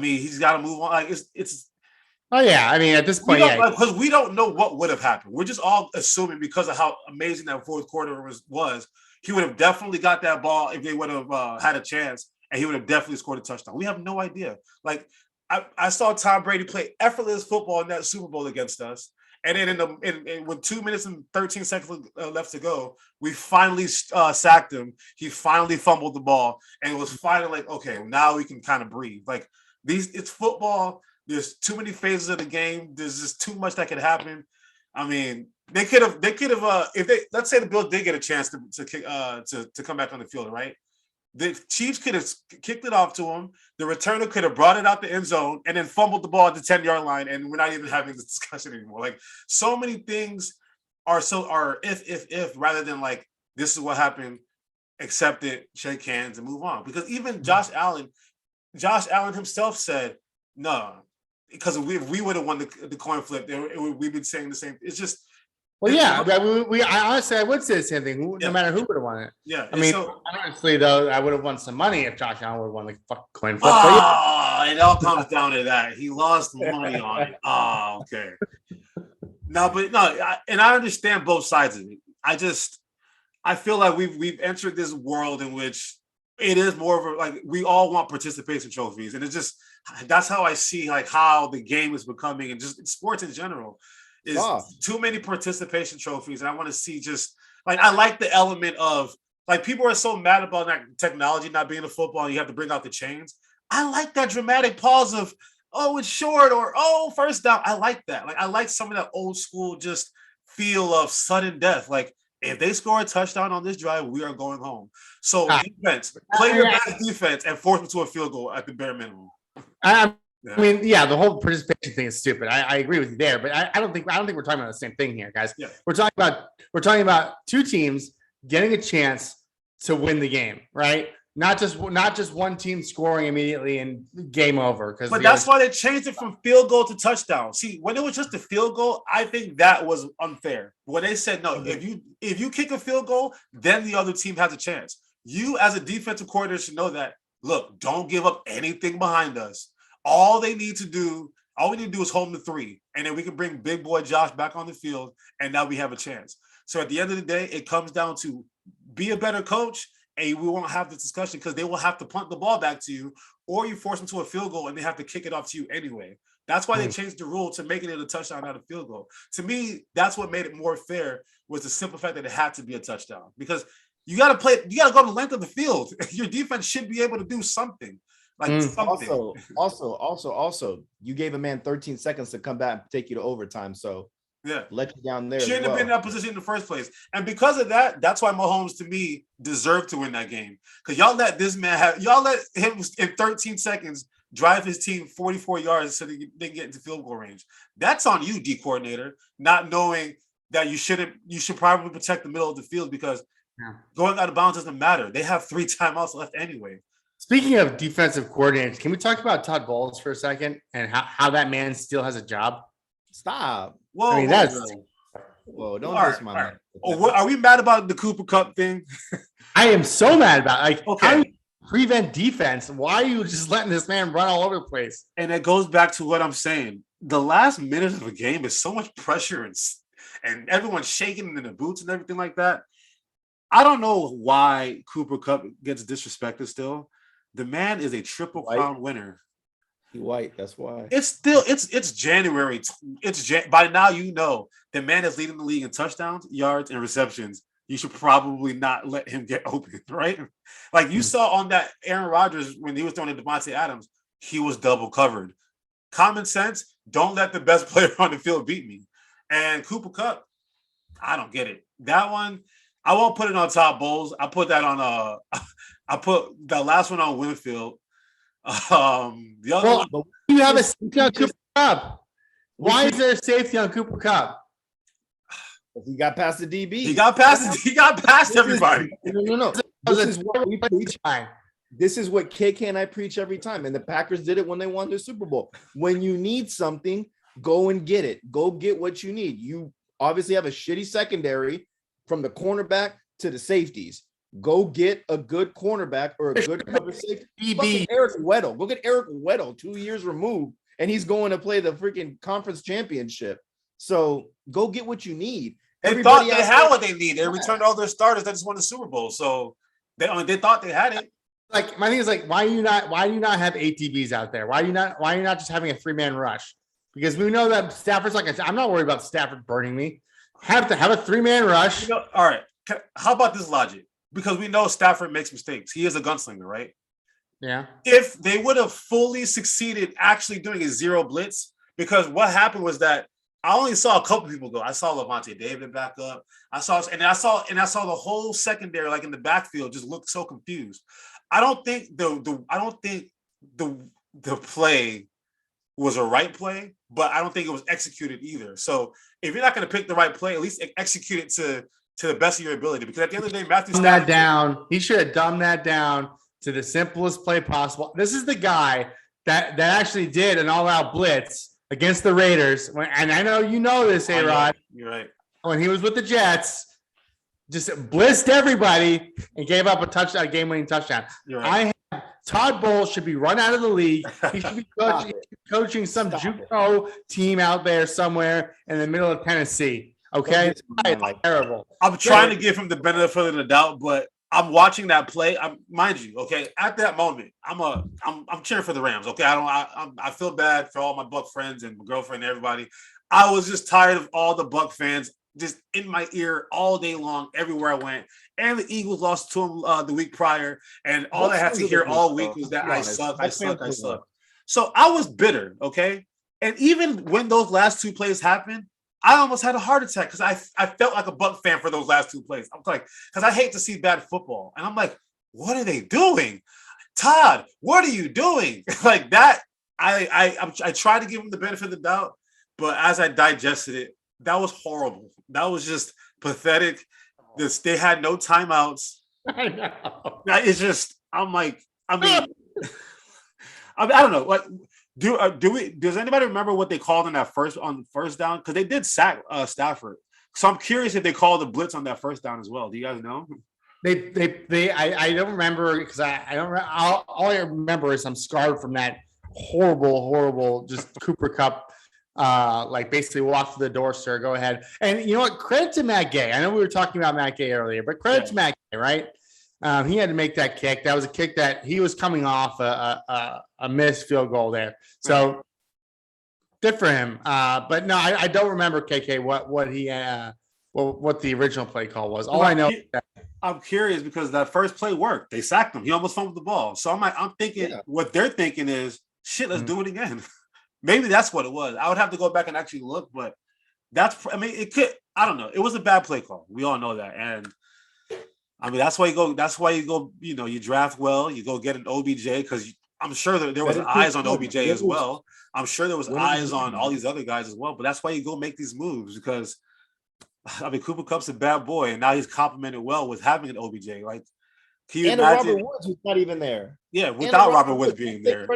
he's got to move on. Like, it's. Oh yeah, at this point, because we don't know what would have happened. We're just all assuming because of how amazing that fourth quarter was. He would have definitely got that ball if they would have had a chance, and he would have definitely scored a touchdown. We have no idea. Like, I saw Tom Brady play effortless football in that Super Bowl against us, and then with 2 minutes and 13 seconds left to go, we finally sacked him. He finally fumbled the ball, and it was finally like, okay, now we can kind of breathe. Like, it's football. There's too many phases of the game. There's just too much that could happen. They could have, if let's say the Bills did get a chance to come back on the field, right? The Chiefs could have kicked it off to him. The returner could have brought it out the end zone and then fumbled the ball at the 10-yard line, and we're not even having this discussion anymore. Like, so many things are if rather than like, this is what happened, accept it, shake hands, and move on. Because even Josh Allen himself said, no, because if we would have won the coin flip, we've been saying the same. It's just, well, yeah. I honestly, I would say the same thing. No matter who would have won it. Yeah. I mean, honestly, though, I would have won some money if Josh Allen would have won the fucking coin flip. It all comes down to that. He lost money on it. Oh, okay. And I understand both sides of it. I feel like we've entered this world in which it is more of a, like, we all want participation trophies, and it's just, that's how I see like how the game is becoming, and just sports in general is too many participation trophies. And I want to see, just like, I like the element of, like, people are so mad about that technology not being a football and you have to bring out the chains. I like that dramatic pause of, oh, it's short, or, oh, first down. I like that. Like, I like some of that old school just feel of sudden death. Like, if they score a touchdown on this drive, we are going home. So defense, play your best defense and force them to a field goal at the bare minimum. I mean, the whole participation thing is stupid. I agree with you there, but I don't think we're talking about the same thing here, guys. Yeah. We're talking about two teams getting a chance to win the game, right? Not just one team scoring immediately and game over. But that's why they changed it from field goal to touchdown. See, when it was just a field goal, I think that was unfair. When they said, no, if you kick a field goal, then the other team has a chance. You, as a defensive coordinator, should know that. Look, don't give up anything behind us. All we need to do is hold them to 3, and then we can bring big boy Josh back on the field, and now we have a chance. So at the end of the day, it comes down to be a better coach, and we won't have this discussion because they will have to punt the ball back to you, or you force them to a field goal and they have to kick it off to you anyway. That's why they changed the rule to making it a touchdown, not a field goal. To me, that's what made it more fair, was the simple fact that it had to be a touchdown, because you got to go the length of the field. Your defense should be able to do something. Like something. Also, you gave a man 13 seconds to come back and take you to overtime. So let you down there. Shouldn't have been in that position in the first place. And because of that, that's why Mahomes, to me, deserved to win that game. Because y'all let him in 13 seconds drive his team 44 yards so they can get into field goal range. That's on you, D coordinator, not knowing that you should probably protect the middle of the field, because going out of bounds doesn't matter. They have 3 timeouts left anyway. Speaking of defensive coordinators, can we talk about Todd Bowles for a second and how that man still has a job? Stop. Whoa, I mean, don't diss my man. Are we mad about the Cooper Kupp thing? I am so mad about it. Like, how do you prevent defense? Why are you just letting this man run all over the place? And it goes back to what I'm saying. The last minute of a game is so much pressure and everyone's shaking in the boots and everything like that. I don't know why Cooper Kupp gets disrespected still. The man is a Triple Crown winner. He white, that's why. It's January. By now, you know the man is leading the league in touchdowns, yards, and receptions. You should probably not let him get open, right? Like you saw on that Aaron Rodgers when he was throwing to Devontae Adams, he was double covered. Common sense, don't let the best player on the field beat me. And Cooper Kupp, I don't get it. That one, I won't put it on Todd Bowles. I put that on I put the last one on Winfield. The other one, you have a safety on Cooper Kupp. Why is there a safety on Cooper Kupp? He got past the DB. He got past everybody. No. This is what we preach. This is what KK and I preach every time. And the Packers did it when they won the Super Bowl. When you need something, go and get it. Go get what you need. You obviously have a shitty secondary from the cornerback to the safeties. Go get a good cornerback or a good cover safety. Eric Weddle. Go get Eric Weddle, 2 years removed, and he's going to play the freaking conference championship. So go get what you need. They thought they had what they need. They returned all their starters that just won the Super Bowl. So they thought they had it. Like, my thing is, like, why do you not have ATBs out there? Why are you not just having a 3-man rush? Because we know that Stafford's I'm not worried about Stafford burning me. Have to have a 3-man rush. All right. How about this logic? Because we know Stafford makes mistakes. He is a gunslinger, right? Yeah. If they would have fully succeeded actually doing a zero blitz, because what happened was that I only saw a couple people go. I saw Levante David back up. I saw the whole secondary, like in the backfield, just looked so confused. I don't think the play was a right play, but I don't think it was executed either. So if you're not going to pick the right play, at least execute it to the best of your ability. Because at the end of the day, Matthew Stafford, he should have dumbed that down to the simplest play possible. This is the guy that actually did an all-out blitz against the Raiders. And I know you know this, A-Rod. You're right. When he was with the Jets, just blitzed everybody and gave up a game-winning touchdown. You're right. Todd Bowles should be run out of the league. He should be coaching some JUCO team out there somewhere in the middle of Tennessee. Okay, it's terrible. I'm trying to give him the benefit of the doubt, but I'm watching that play. Mind you, okay, at that moment, I'm cheering for the Rams. Okay, I feel bad for all my Buck friends and my girlfriend and everybody. I was just tired of all the Buck fans just in my ear all day long, everywhere I went. And the Eagles lost to them the week prior, and all I had to hear all week was that I suck. So I was bitter, okay? And even when those last two plays happened, I almost had a heart attack because I felt like a Buck fan for those last two plays. I'm like, because I hate to see bad football. And I'm like, what are they doing? Todd, what are you doing? Like that, I tried to give him the benefit of the doubt, but as I digested it, that was horrible. That was just pathetic. They had no timeouts. I know. It's just, I'm like, I don't know. What does anybody remember what they called on first down? Because they did sack Stafford. So I'm curious if they called the blitz on that first down as well. Do you guys know? I don't remember because I don't. All I remember is I'm scarred from that horrible, just Cooper Kupp. Like basically walk to the door, sir. Go ahead. And you know what? Credit to Matt Gay. I know we were talking about Matt Gay earlier, but credit to Matt Gay, right? He had to make that kick. That was a kick that he was coming off a missed field goal there. So good for him. But no, I don't remember KK what the original play call was. All I know is that I'm curious because that first play worked. They sacked him. He almost fumbled the ball. So I'm thinking what they're thinking is shit. Let's do it again. Maybe that's what it was. I would have to go back and actually look, but it could. I don't know. It was a bad play call. We all know that, and I mean that's why you go. You know, you draft well. You go get an OBJ because I'm sure there was eyes on OBJ as well. I'm sure there was eyes on all these other guys as well. But that's why you go make these moves because I mean Cooper Kupp's a bad boy, and now he's complimented well with having an OBJ. Like, can you imagine? Robert Woods was not even there. Yeah, without Robert Woods being there.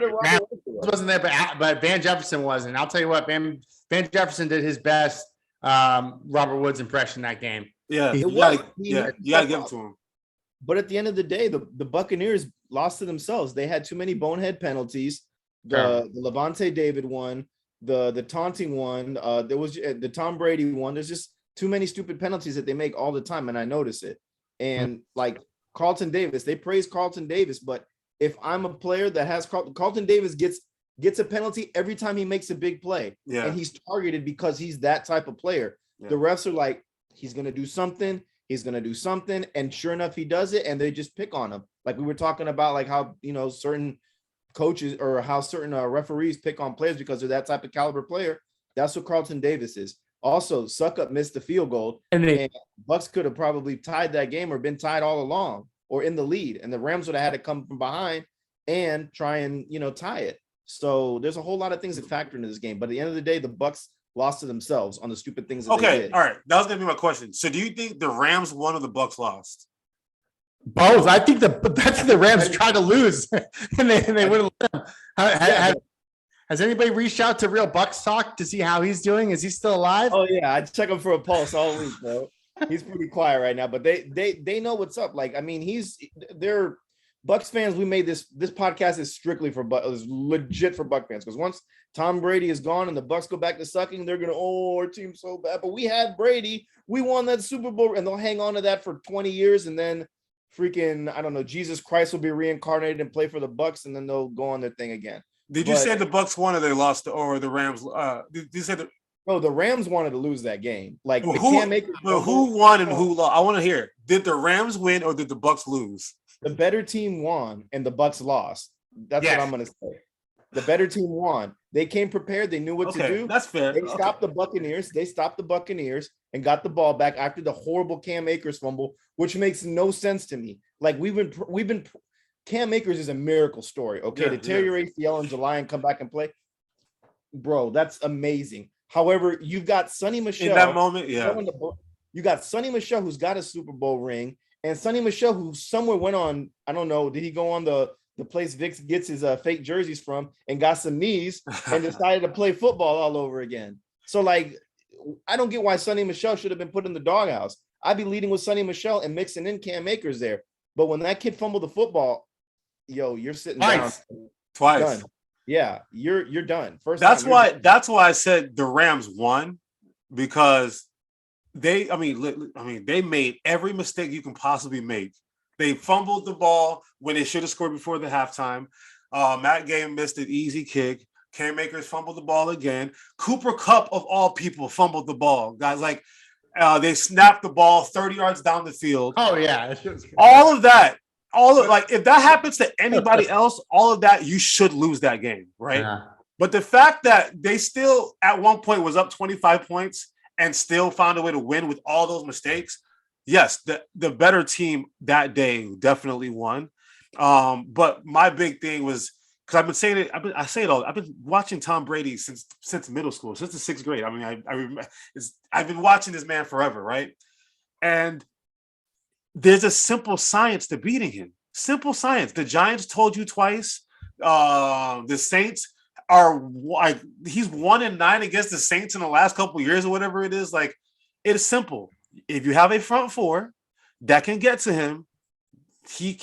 Wasn't there, but Van Jefferson wasn't. I'll tell you what, Van Jefferson did his best Robert Woods impression that game. Yeah, you gotta give it to him. But at the end of the day, the Buccaneers lost to themselves. They had too many bonehead penalties. The Levante David one, the taunting one, there was the Tom Brady one. There's just too many stupid penalties that they make all the time, and I notice it. And like Carlton Davis, they praise Carlton Davis, but if I'm a player that has Carlton Davis gets a penalty every time he makes a big play, and he's targeted because he's that type of player. Yeah. The refs are like, he's gonna do something, and sure enough, he does it, and they just pick on him. Like we were talking about, like how certain coaches or how certain referees pick on players because they're that type of caliber player. That's what Carlton Davis is. Also, Suckup missed the field goal, and Bucks could have probably tied that game or been tied all along or in the lead, and the Rams would have had to come from behind and try and tie it. So there's a whole lot of things that factor into this game. But at the end of the day, the Bucks lost to themselves on the stupid things that they did. All right. That was gonna be my question. So do you think the Rams won or the Bucks lost? Both. I think the Rams tried to lose and they wouldn't let them. Has anybody reached out to Real Bucks Talk to see how he's doing? Is he still alive? Oh yeah, I check him for a pulse all week, bro. He's pretty quiet right now, but they know what's up. Like, I mean, they're Bucks fans. We made this podcast is strictly for is legit for Buck fans, because once Tom Brady is gone and the Bucks go back to sucking, they're gonna, our team's so bad. But we had Brady, we won that Super Bowl, and they'll hang on to that for 20 years, and then freaking, I don't know, Jesus Christ will be reincarnated and play for the Bucks, and then they'll go on their thing again. Did you say the Bucks won or they lost, or the Rams? Did you say No, the Rams wanted to lose that game. Like, who won and who lost? I want to hear. Did the Rams win or did the Bucks lose? The better team won and the Bucks lost. That's what I'm going to say. The better team won. They came prepared. They knew what to do. That's fair. They stopped the Buccaneers. They stopped the Buccaneers and got the ball back after the horrible Cam Akers fumble, which makes no sense to me. Like, we've been Cam Akers is a miracle story. Okay, to tear your ACL in July and come back and play, bro, that's amazing. However, you've got Sonny Michel in that moment. You got Sonny Michel, who's got a Super Bowl ring, and Sonny Michel, who somewhere went on, I don't know, did he go on the place Vic gets his fake jerseys from and got some knees and decided to play football all over again. So, like, I don't get why Sonny Michel should have been put in the doghouse. I'd be leading with Sonny Michel and mixing in Cam Akers there. But when that kid fumbled the football, yo, you're sitting down. Twice. Done. Yeah, you're done. That's why I said the Rams won, because they made every mistake you can possibly make. They fumbled the ball when they should have scored before the halftime. Matt Gay missed an easy kick. Cam Akers fumbled the ball again. Cooper Kupp, of all people, fumbled the ball. Guys, like, they snapped the ball 30 yards down the field. Oh, yeah. All of that. Like, if that happens to anybody else, all of that, you should lose that game, right? Yeah. But the fact that they still, at one point, was up 25 points and still found a way to win with all those mistakes, yes, the better team that day definitely won. But my big thing was, because I've been saying it, I say it all. I've been watching Tom Brady since middle school, since the 6th grade. I mean, I've been watching this man forever, right? And there's a simple science to beating him. Simple science. The Giants told you twice. The Saints are like, he's 1-9 against the Saints in the last couple of years or whatever it is. Like, it is simple. If you have a front four that can get to him, he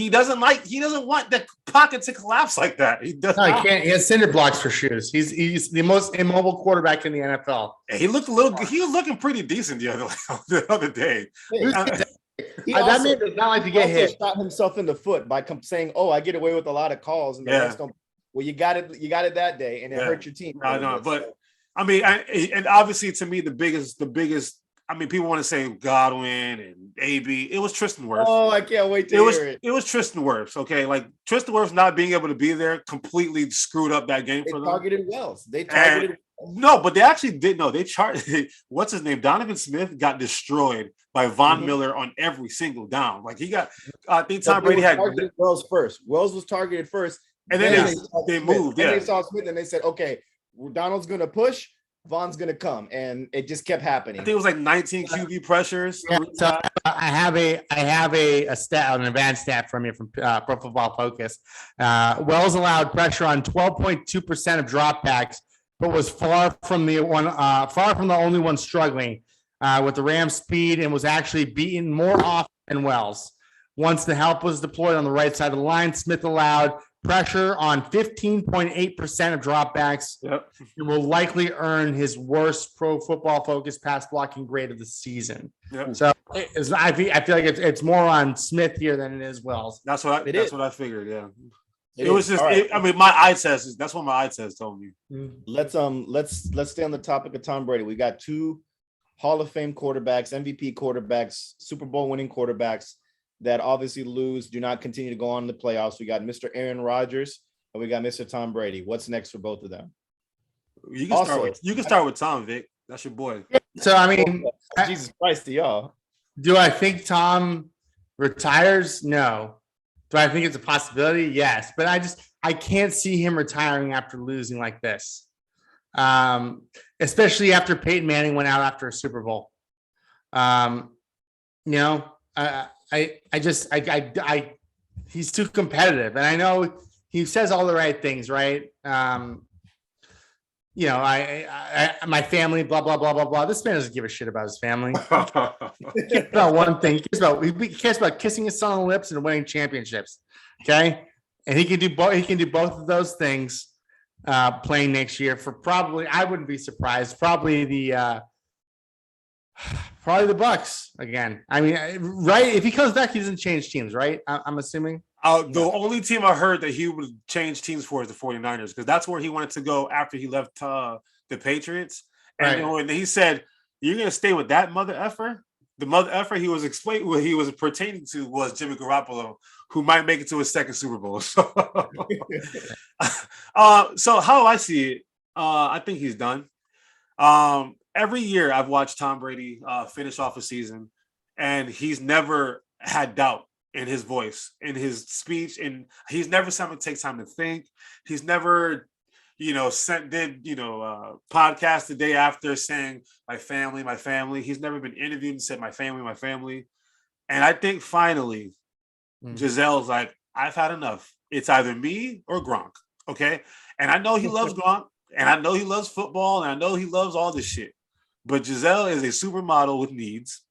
doesn't want the pocket to collapse like that. He does. No, he can't. He has cinder blocks for shoes. He's the most immobile quarterback in the NFL. He was looking pretty decent the other day. That man does not like to get hit. Shot himself in the foot by saying, "Oh, I get away with a lot of calls," and the rest don't. Well, you got it that day, and it hurt your team. I know, but I mean, and obviously to me, the biggest. I mean, people want to say Godwin and AB. It was Tristan Wirfs. Oh, I can't wait to hear it. It was Tristan Wirfs. Okay, like Tristan Wirfs not being able to be there completely screwed up that game for them. They targeted. No, but they actually did. No, they charted. What's his name? Donovan Smith got destroyed by Von Miller on every single down. Like, he got. I think Tom Brady had Wells first. Wells was targeted first, and then they moved. Then they saw Smith, and they said, "Okay, Donald's going to push. Von's going to come," and it just kept happening. I think it was like 19 QB pressures. Yeah, so I have a stat, an advanced stat from you from Pro Football Focus. Wells allowed pressure on 12.2% of dropbacks, but was far from the only one struggling with the Rams' speed, and was actually beaten more often than Wells. Once the help was deployed on the right side of the line, Smith allowed pressure on 15.8% of dropbacks, and will likely earn his worst Pro Football Focus pass blocking grade of the season. Yep. So I feel like it's more on Smith here than it is Wells. That's what I figured. Yeah. It was just. Right. I mean, my eye test. That's what my eye test told me. Let's stay on the topic of Tom Brady. We got 2 Hall of Fame quarterbacks, MVP quarterbacks, Super Bowl winning quarterbacks that obviously do not continue to go on in the playoffs. We got Mr. Aaron Rodgers and we got Mr. Tom Brady. What's next for both of them? You can start with Tom, Vic. That's your boy. So I mean, Jesus Christ to y'all. Do I think Tom retires? No. Do I think it's a possibility? Yes. But I can't see him retiring after losing like this. Especially after Peyton Manning went out after a Super Bowl. He's too competitive, and I know he says all the right things, right? My family, blah blah blah blah blah. This man doesn't give a shit about his family. He cares about one thing. He cares about kissing his son on the lips and winning championships. Okay, and he can do both. He can do both of those things. Playing next year for probably, I wouldn't be surprised. Probably the Bucks again. I mean, right? If he comes back, he doesn't change teams, right? I'm assuming. The only team I heard that he would change teams for is the 49ers, because that's where he wanted to go after he left the Patriots. And when he said, "You're going to stay with that mother effer," the mother effer he was explaining what he was pertaining to was Jimmy Garoppolo, who might make it to his second Super Bowl. So, so how I see it, I think he's done. Every year I've watched Tom Brady finish off a season, and he's never had doubt in his voice, in his speech, and he's never someone takes time to think. He's never, podcast the day after saying my family, my family. He's never been interviewed and said my family, my family. And I think finally, Giselle's like, I've had enough. It's either me or Gronk. Okay. And I know he loves Gronk, and I know he loves football, and I know he loves all this shit. But Giselle is a supermodel with needs.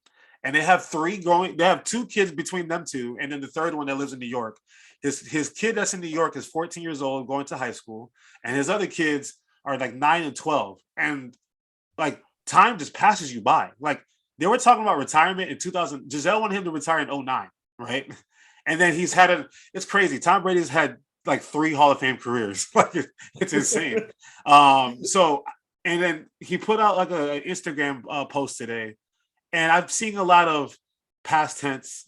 And they have they have 2 kids between them 2, and then the third one that lives in New York. His kid that's in New York is 14 years old, going to high school, and his other kids are like 9 and 12. And like time just passes you by. Like they were talking about retirement in 2000. Giselle wanted him to retire in 2009, right? And then it's crazy. Tom Brady's had like 3 Hall of Fame careers. Like it's insane. And then he put out like an Instagram post today, and I'm seeing a lot of past tense.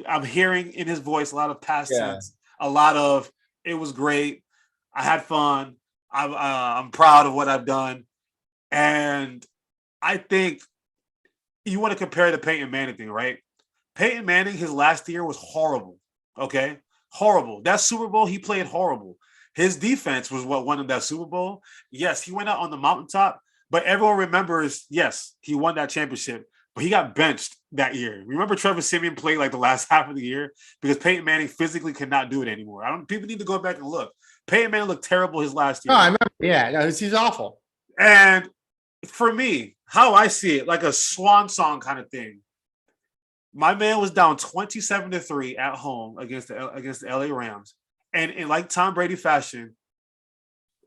I'm hearing in his voice a lot of past tense, a lot of it was great. I had fun. I'm proud of what I've done. And I think you want to compare the Peyton Manning thing, right? Peyton Manning, his last year was horrible. Okay. Horrible. That Super Bowl, he played horrible. His defense was what won him that Super Bowl. Yes, he went out on the mountaintop, but everyone remembers, yes, he won that championship, but he got benched that year. Remember Trevor Siemian played like the last half of the year because Peyton Manning physically could not do it anymore. People need to go back and look. Peyton Manning looked terrible his last year. Oh, I remember. Yeah, no, he's awful. And for me, how I see it, like a swan song kind of thing. My man was down 27-3 at home against the LA Rams. And in like Tom Brady fashion,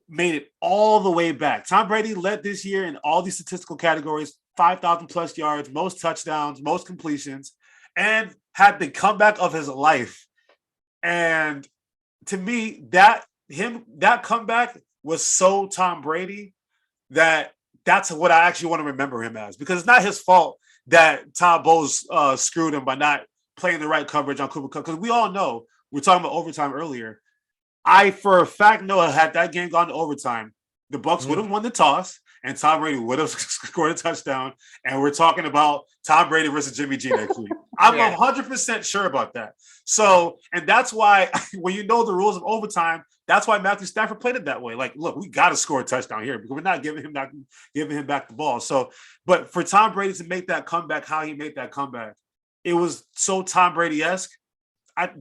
made it all the way back. Tom Brady led this year in all these statistical categories, 5,000 plus yards, most touchdowns, most completions, and had the comeback of his life. And to me, that comeback was so Tom Brady that's what I actually want to remember him as, because it's not his fault that Tom Bowles screwed him by not playing the right coverage on Cooper Kupp. Because we all know, we're talking about overtime earlier. I, for a fact, know had that game gone to overtime, the Bucs would have won the toss, and Tom Brady would have scored a touchdown. And we're talking about Tom Brady versus Jimmy G next week. I'm 100% sure about that. So, and that's why when you know the rules of overtime, that's why Matthew Stafford played it that way. Like, look, we got to score a touchdown here because we're not giving him back the ball. So, but for Tom Brady to make that comeback, how he made that comeback, it was so Tom Brady-esque.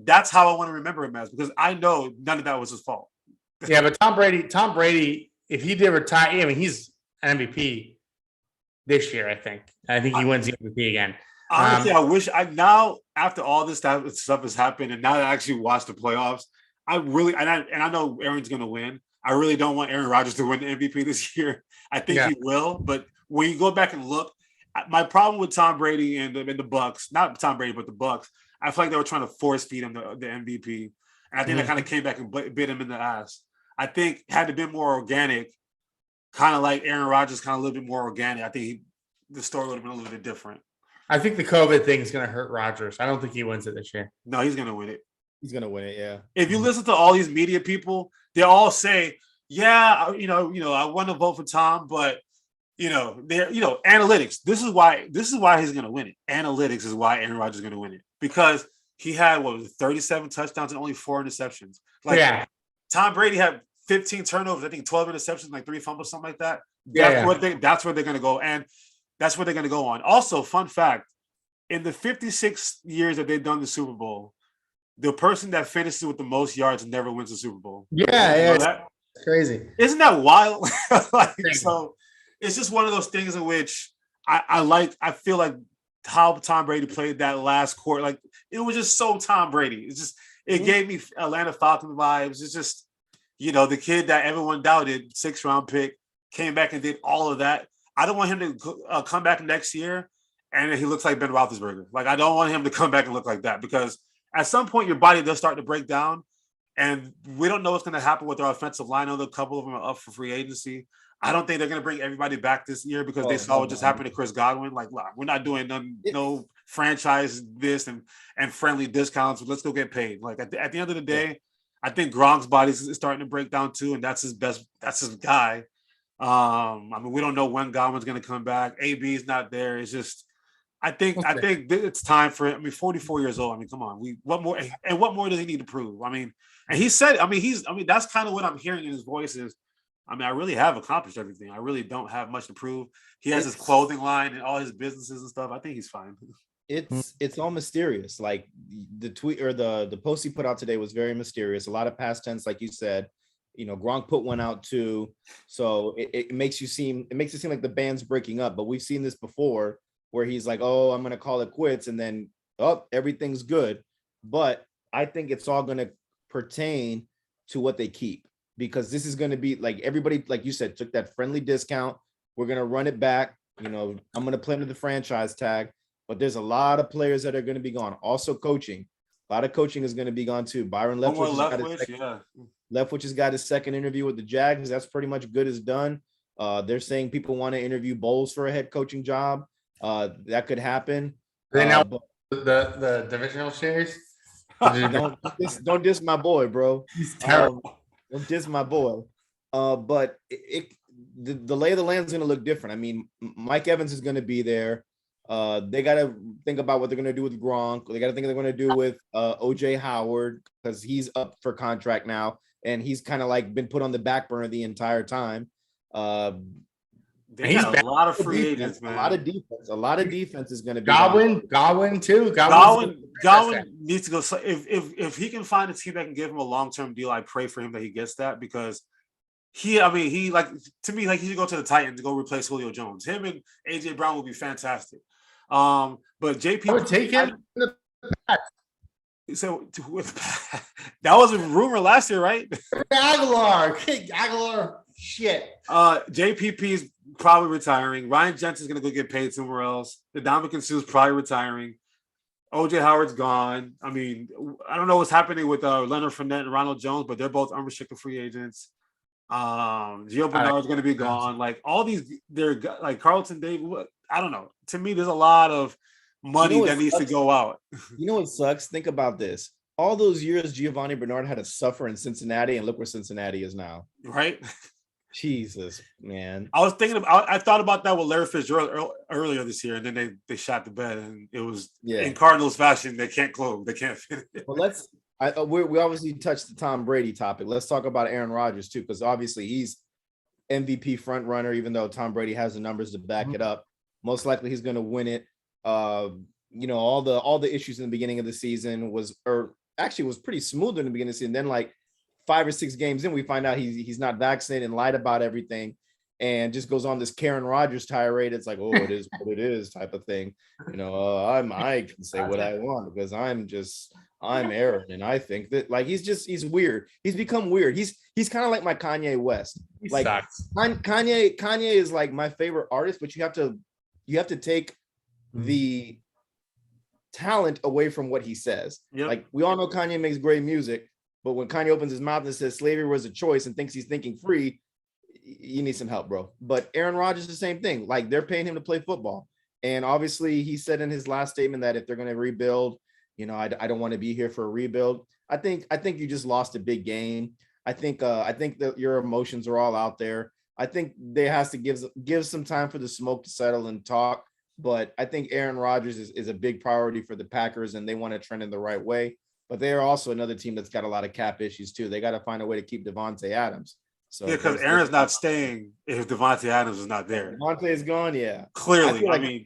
That's how I want to remember him as, because I know none of that was his fault. Yeah, but Tom Brady, if he did retire, I mean, he's an MVP this year. I think he wins the MVP again. Honestly, I wish now after all this stuff has happened, and now that I actually watched the playoffs, I know Aaron's going to win. I really don't want Aaron Rodgers to win the MVP this year. I think he will, but when you go back and look, my problem with Tom Brady and the Bucs, not Tom Brady, but the Bucs, I feel like they were trying to force feed him the MVP. And I think that kind of came back and bit him in the ass. I think had it been more organic, kind of like Aaron Rodgers, kind of a little bit more organic, I think the story would have been a little bit different. I think the COVID thing is going to hurt Rodgers. I don't think he wins it this year. No, he's going to win it. He's going to win it, yeah. If you listen to all these media people, they all say, I want to vote for Tom, but they're analytics. This is why he's going to win it. Analytics is why Aaron Rodgers is going to win it, because he had 37 touchdowns and only 4 interceptions. Tom Brady had 15 turnovers, I think 12 interceptions, like 3 fumbles, something like that. That's where they're going to go, and that's where they're going to go on. Also, fun fact: in the 56 years that they've done the Super Bowl, the person that finishes with the most yards never wins the Super Bowl. That's crazy. Isn't that wild? So it's just one of those things in which I feel like how Tom Brady played that last quarter. Like, it was just so Tom Brady. It gave me Atlanta Falcons vibes. It's just, the kid that everyone doubted, 6th round pick, came back and did all of that. I don't want him to come back next year and he looks like Ben Roethlisberger. Like, I don't want him to come back and look like that, because at some point your body does start to break down, and we don't know what's going to happen with our offensive line. I know a couple of them are up for free agency. I don't think they're going to bring everybody back this year, because they saw what just happened to Chris Godwin. Like, we're not doing no franchise this and friendly discounts. Let's go get paid. Like, at the end of the day, I think Gronk's body is starting to break down too, and that's his guy. We don't know when Godwin's going to come back. AB is not there. It's just, I think it's time for him. I mean, 44 years old. I mean, come on. What more does he need to prove? I mean, and he said, that's kind of what I'm hearing in his voice is, I really have accomplished everything. I really don't have much to prove. He has his clothing line and all his businesses and stuff. I think he's fine. It's all mysterious. Like the tweet or the post he put out today was very mysterious. A lot of past tense, like you said. Gronk put one out too. So it makes it seem like the band's breaking up. But we've seen this before where he's like, oh, I'm gonna call it quits, and then everything's good. But I think it's all gonna pertain to what they keep, because this is gonna be like everybody, like you said, took that friendly discount. We're gonna run it back. I'm gonna play under the franchise tag. But there's a lot of players that are going to be gone. Also, coaching. A lot of coaching is going to be gone too. Byron Leftwich has got his second interview with the Jags. That's pretty much good as done. They're saying people want to interview Bowles for a head coaching job. That could happen. The divisional series. Don't diss my boy, bro. He's terrible. Don't diss my boy. But the lay of the land is going to look different. I mean, Mike Evans is going to be there. They got to think about what they're going to do with Gronk. They got to think they're going to do with OJ Howard, because he's up for contract now, and he's kind of like been put on the back burner the entire time. They got a lot of free agents, man. A lot of defense is going to be Godwin too. Godwin needs to go. So if he can find a team that can give him a long-term deal, I pray for him that he gets that, because he like, to me, like, he should go to the Titans to go replace Julio Jones. Him and AJ Brown would be fantastic. But JP, I would take him. So that was a rumor last year, right? Aguilar, shit. JPP is probably retiring. Ryan Jensen's gonna go get paid somewhere else. Ndamukong Suh's probably retiring. OJ Howard's gone. I mean, I don't know what's happening with Leonard Fournette and Ronald Jones, but they're both unrestricted free agents. Gio Bernard's going to be gone. Like, all these, they're like Carlton Davis. I don't know. To me, there's a lot of money that needs to go out. You know what sucks? Think about this. All those years Giovanni Bernard had to suffer in Cincinnati, and look where Cincinnati is now. Right? Jesus, man. I thought about that with Larry Fitzgerald earlier this year, and then they shot the bed, and it was in Cardinals fashion. They can't close. They can't finish. Well, we obviously touched the Tom Brady topic. Let's talk about Aaron Rodgers too, because obviously he's MVP front runner, even though Tom Brady has the numbers to back it up. Most likely he's going to win it. All the issues in the beginning of the season was pretty smooth in the beginning of the season. Then, like 5 or 6 games in, we find out he's not vaccinated and lied about everything, and just goes on this Karen Rodgers tirade. It's like, oh, it is what it is type of thing. I can say what I want because I'm Aaron, and I think that, like, he's weird. He's become weird. He's kind of like my Kanye West. Kanye is like my favorite artist, but you have to take the talent away from what he says. Yep. Like, we all know Kanye makes great music, but when Kanye opens his mouth and says slavery was a choice and thinks he's thinking free, you need some help, bro. But Aaron Rodgers is the same thing. Like, they're paying him to play football, and obviously he said in his last statement that if they're going to rebuild, I don't want to be here for a rebuild. I think you just lost a big game. I think that your emotions are all out there. I think they has to give some time for the smoke to settle and talk. But I think Aaron Rodgers is a big priority for the Packers, and they want to trend in the right way. But they are also another team that's got a lot of cap issues too. They got to find a way to keep Devontae Adams. So because Aaron's not staying if Devontae Adams is not there. Devontae is gone, yeah. Clearly,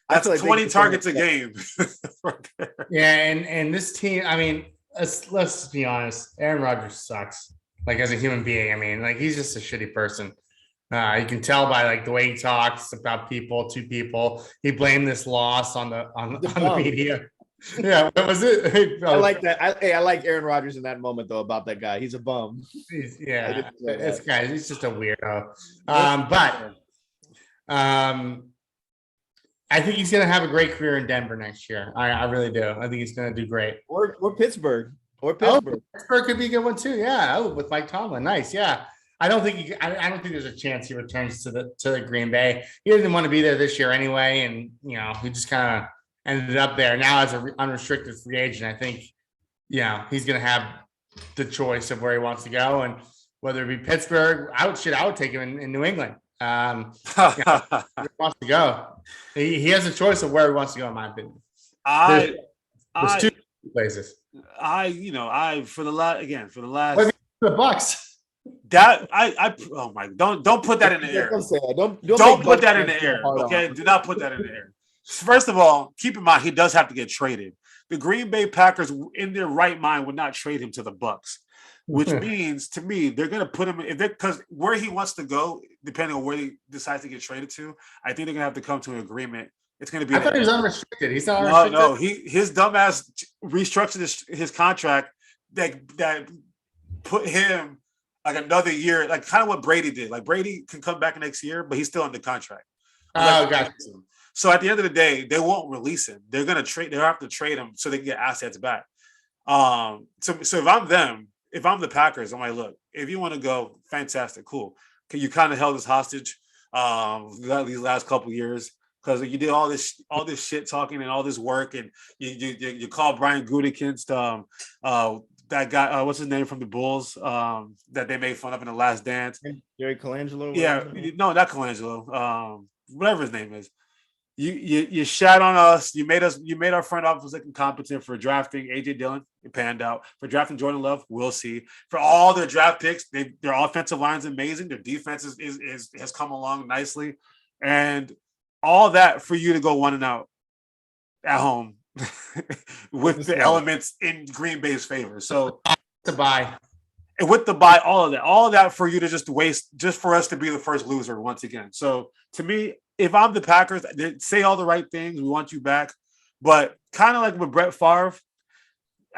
that's like 20 targets a game. Right there. Yeah, and this team, I mean, let's be honest, Aaron Rodgers sucks. Like, as a human being, I mean, like, he's just a shitty person. You can tell by, like, the way he talks about people to people. He blamed this loss on the media. Yeah, what was it? I like that. I like Aaron Rodgers in that moment though about that guy. He's a bum. This guy, he's just a weirdo. I think he's going to have a great career in Denver next year. I really do. I think he's going to do great. Or Pittsburgh. Pittsburgh could be a good one too. Yeah. With Mike Tomlin. Nice. Yeah. I don't think there's a chance he returns to the Green Bay. He didn't want to be there this year anyway, and he just kind of ended up there. Now as an unrestricted free agent, I think he's going to have the choice of where he wants to go, and whether it be Pittsburgh, I would take him in New England. Where he wants to go. He has a choice of where he wants to go, in my opinion. There's two places. For the last the Bucks. Don't put that in the air. Don't put that in the air. Okay, do not put that in the air. First of all, keep in mind he does have to get traded. The Green Bay Packers, in their right mind, would not trade him to the Bucks, which means to me they're going to put him because where he wants to go, depending on where he decides to get traded to, I think they're going to have to come to an agreement. It's going to be. I thought he was unrestricted. He's not unrestricted. No. His dumbass restructured his contract that put him like another year, like kind of what Brady did. Like Brady can come back next year, but he's still under contract. Oh, gotcha. So at the end of the day, they won't release him. They're gonna trade. They'll have to trade him so they can get assets back. So if I'm them, if I'm the Packers, I'm like, look, if you want to go, fantastic, cool. You kind of held us hostage these last couple of years because you did all this shit talking and all this work, and you called Brian Gutekunst, that guy, what's his name from the Bulls, that they made fun of in the Last Dance. Jerry Colangelo. Yeah, no, not Colangelo. Whatever his name is. You shat on us. You made our front office look incompetent for drafting AJ Dillon. It panned out. For drafting Jordan Love, we'll see. For all their draft picks, their offensive line's amazing. Their defense has come along nicely, and all that for you to go 1-out at home with the elements in Green Bay's favor. So to buy. And with the buy, all of that for you to just waste, just for us to be the first loser once again. So to me, if I'm the Packers, they say all the right things. We want you back. But kind of like with Brett Favre,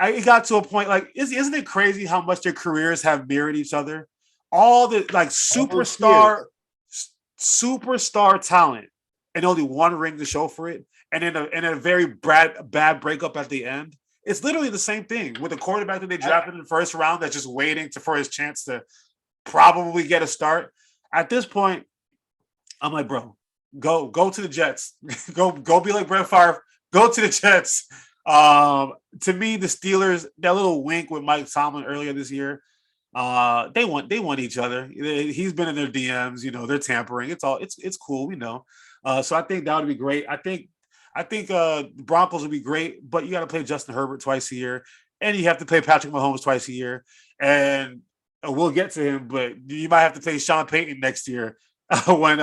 it got to a point like, isn't it crazy how much their careers have mirrored each other? All the like superstar talent and only one ring to show for it. And in a very bad breakup at the end. It's literally the same thing with the quarterback that they drafted in the first round that's just waiting for his chance to probably get a start. At this point, I'm like, bro, go to the Jets. go be like Brett Favre. Go to the Jets. To me, the Steelers, that little wink with Mike Tomlin earlier this year, they want each other. He's been in their DMs, they're tampering. It's cool, we know. So I think that would be great. I think the Broncos would be great, but you got to play Justin Herbert twice a year, and you have to play Patrick Mahomes twice a year. And we'll get to him, but you might have to play Sean Payton next year when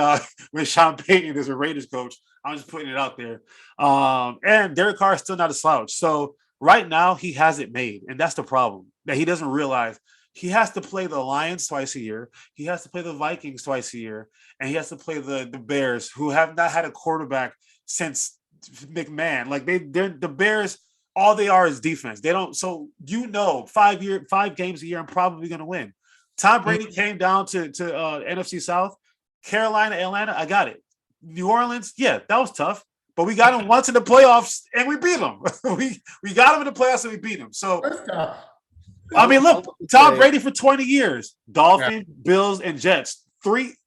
Sean Payton is a Raiders coach. I'm just putting it out there. And Derek Carr is still not a slouch. So right now he has it made, and that's the problem that he doesn't realize. He has to play the Lions twice a year. He has to play the Vikings twice a year, and he has to play the Bears, who have not had a quarterback since McMahon. Like they're the Bears, all they are is defense. They don't. So 5 games a year, I'm probably going to win. Tom Brady came down to NFC South, Carolina, Atlanta. I got it. New Orleans, yeah, that was tough, but we got him once in the playoffs and we beat him. we got him in the playoffs and we beat him. So I mean, look, Tom Brady for 20 years, Dolphins, Bills, and Jets.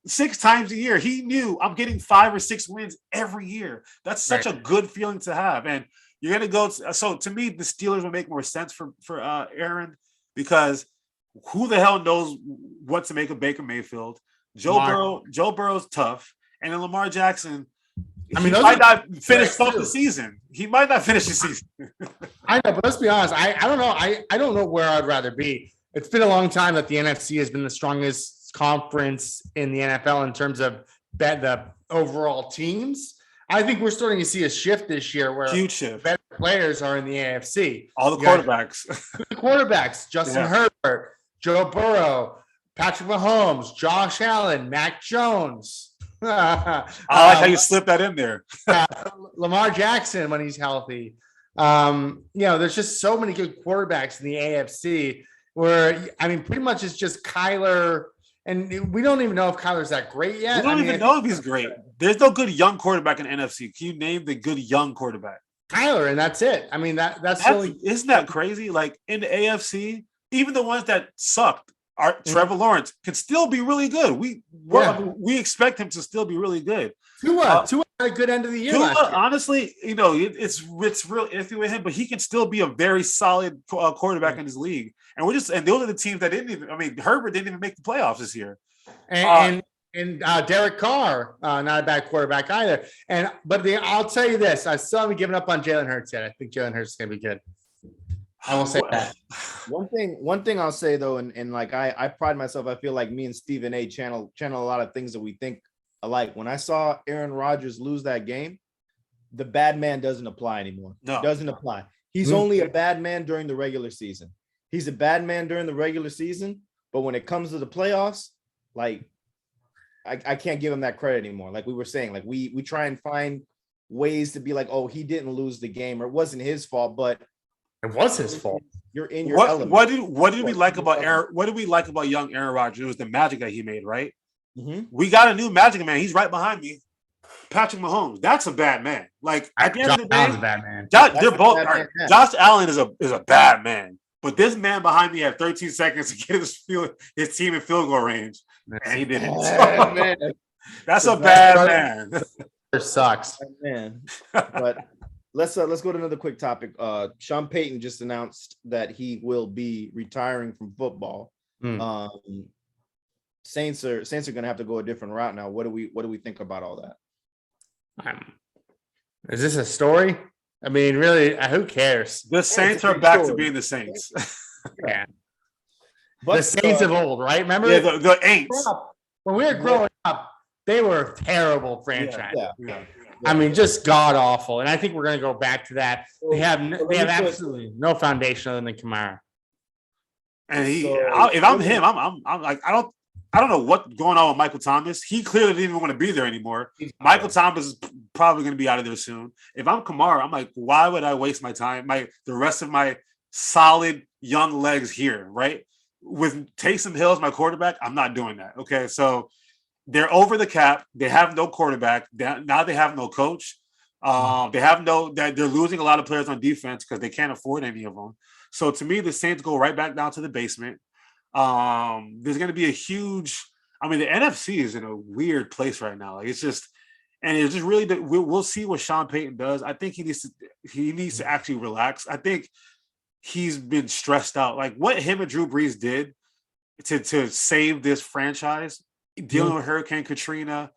6 times a year. He knew I'm getting 5 or 6 wins every year. That's such a good feeling to have. And you're going to go. So to me, the Steelers will make more sense for Aaron, because who the hell knows what to make of Baker Mayfield? Joe Burrow's tough. And then Lamar Jackson, he might not finish the season. He might not finish the season. I know, but let's be honest. I don't know. I don't know where I'd rather be. It's been a long time that the NFC has been the strongest conference in the NFL in terms of the overall teams. I think we're starting to see a shift this year where huge shift. Better players are in the AFC. All the quarterbacks. Justin Herbert, Joe Burrow, Patrick Mahomes, Josh Allen, Mac Jones. I like how you slipped that in there. Lamar Jackson when he's healthy. There's just so many good quarterbacks in the AFC where, I mean, pretty much it's just Kyler. And we don't even know if Kyler's that great yet. We don't even know if he's great. There's no good young quarterback in NFC. Can you name the good young quarterback? Kyler, and that's it. I mean, that's really, isn't that crazy? Like in the AFC, even the ones that sucked, Trevor Lawrence can still be really good. We expect him to still be really good. Tua had a good end of the year. Honestly, it's real iffy with him, but he can still be a very solid quarterback in his league. And those are the teams that didn't even. I mean, Herbert didn't even make the playoffs this year. And And Derek Carr, not a bad quarterback either. I'll tell you this: I still haven't given up on Jalen Hurts yet. I think Jalen Hurts is going to be good. I will say that. One thing I'll say though, and like I pride myself. I feel like me and Stephen A. channel a lot of things that we think alike. When I saw Aaron Rodgers lose that game, the bad man doesn't apply anymore. No, doesn't apply. He's only a bad man during the regular season. He's a bad man during the regular season, but when it comes to the playoffs, like. I can't give him that credit anymore. Like we were saying, like we try and find ways to be like, oh, he didn't lose the game or it wasn't his fault, but it was his fault. You're in your element. What did we like about Aaron? What did we like about young Aaron Rodgers? It was the magic that he made, right? Mm-hmm. We got a new magic man. He's right behind me. Patrick Mahomes. That's a bad man. Like at the end of the day, a bad man. They're both. Josh Allen is a bad man. But this man behind me had 13 seconds to get his team in field goal range, and he didn't. Man. That's a bad man. It sucks, man. But let's go to another quick topic. Sean Payton just announced that he will be retiring from football. Saints are going to have to go a different route now. What do we think about all that? Is this a story? I mean, really, who cares? The Saints are back to being the Saints. Yeah. But the Saints of old, right? Remember? Yeah, the Aints. When we were growing up, they were a terrible franchise. Yeah. I mean, just god awful. And I think we're going to go back to that. They have absolutely no foundation other than Kamara. And if I'm him, I'm like, I don't know what's going on with Michael Thomas. He clearly didn't even want to be there anymore. Michael Thomas is probably going to be out of there soon. If I'm Kamara, I'm like, why would I waste my time, the rest of my solid young legs here, right? With Taysom Hill as my quarterback, I'm not doing that. Okay, so they're over the cap. They have no quarterback. Now they have no coach. They're losing a lot of players on defense because they can't afford any of them. So to me, the Saints go right back down to the basement. There's going to be a huge. I mean, the NFC is in a weird place right now. Like it's just really. We'll see what Sean Payton does. I think he needs to actually relax. I think he's been stressed out. Like what him and Drew Brees did to save this franchise, dealing with Hurricane Katrina,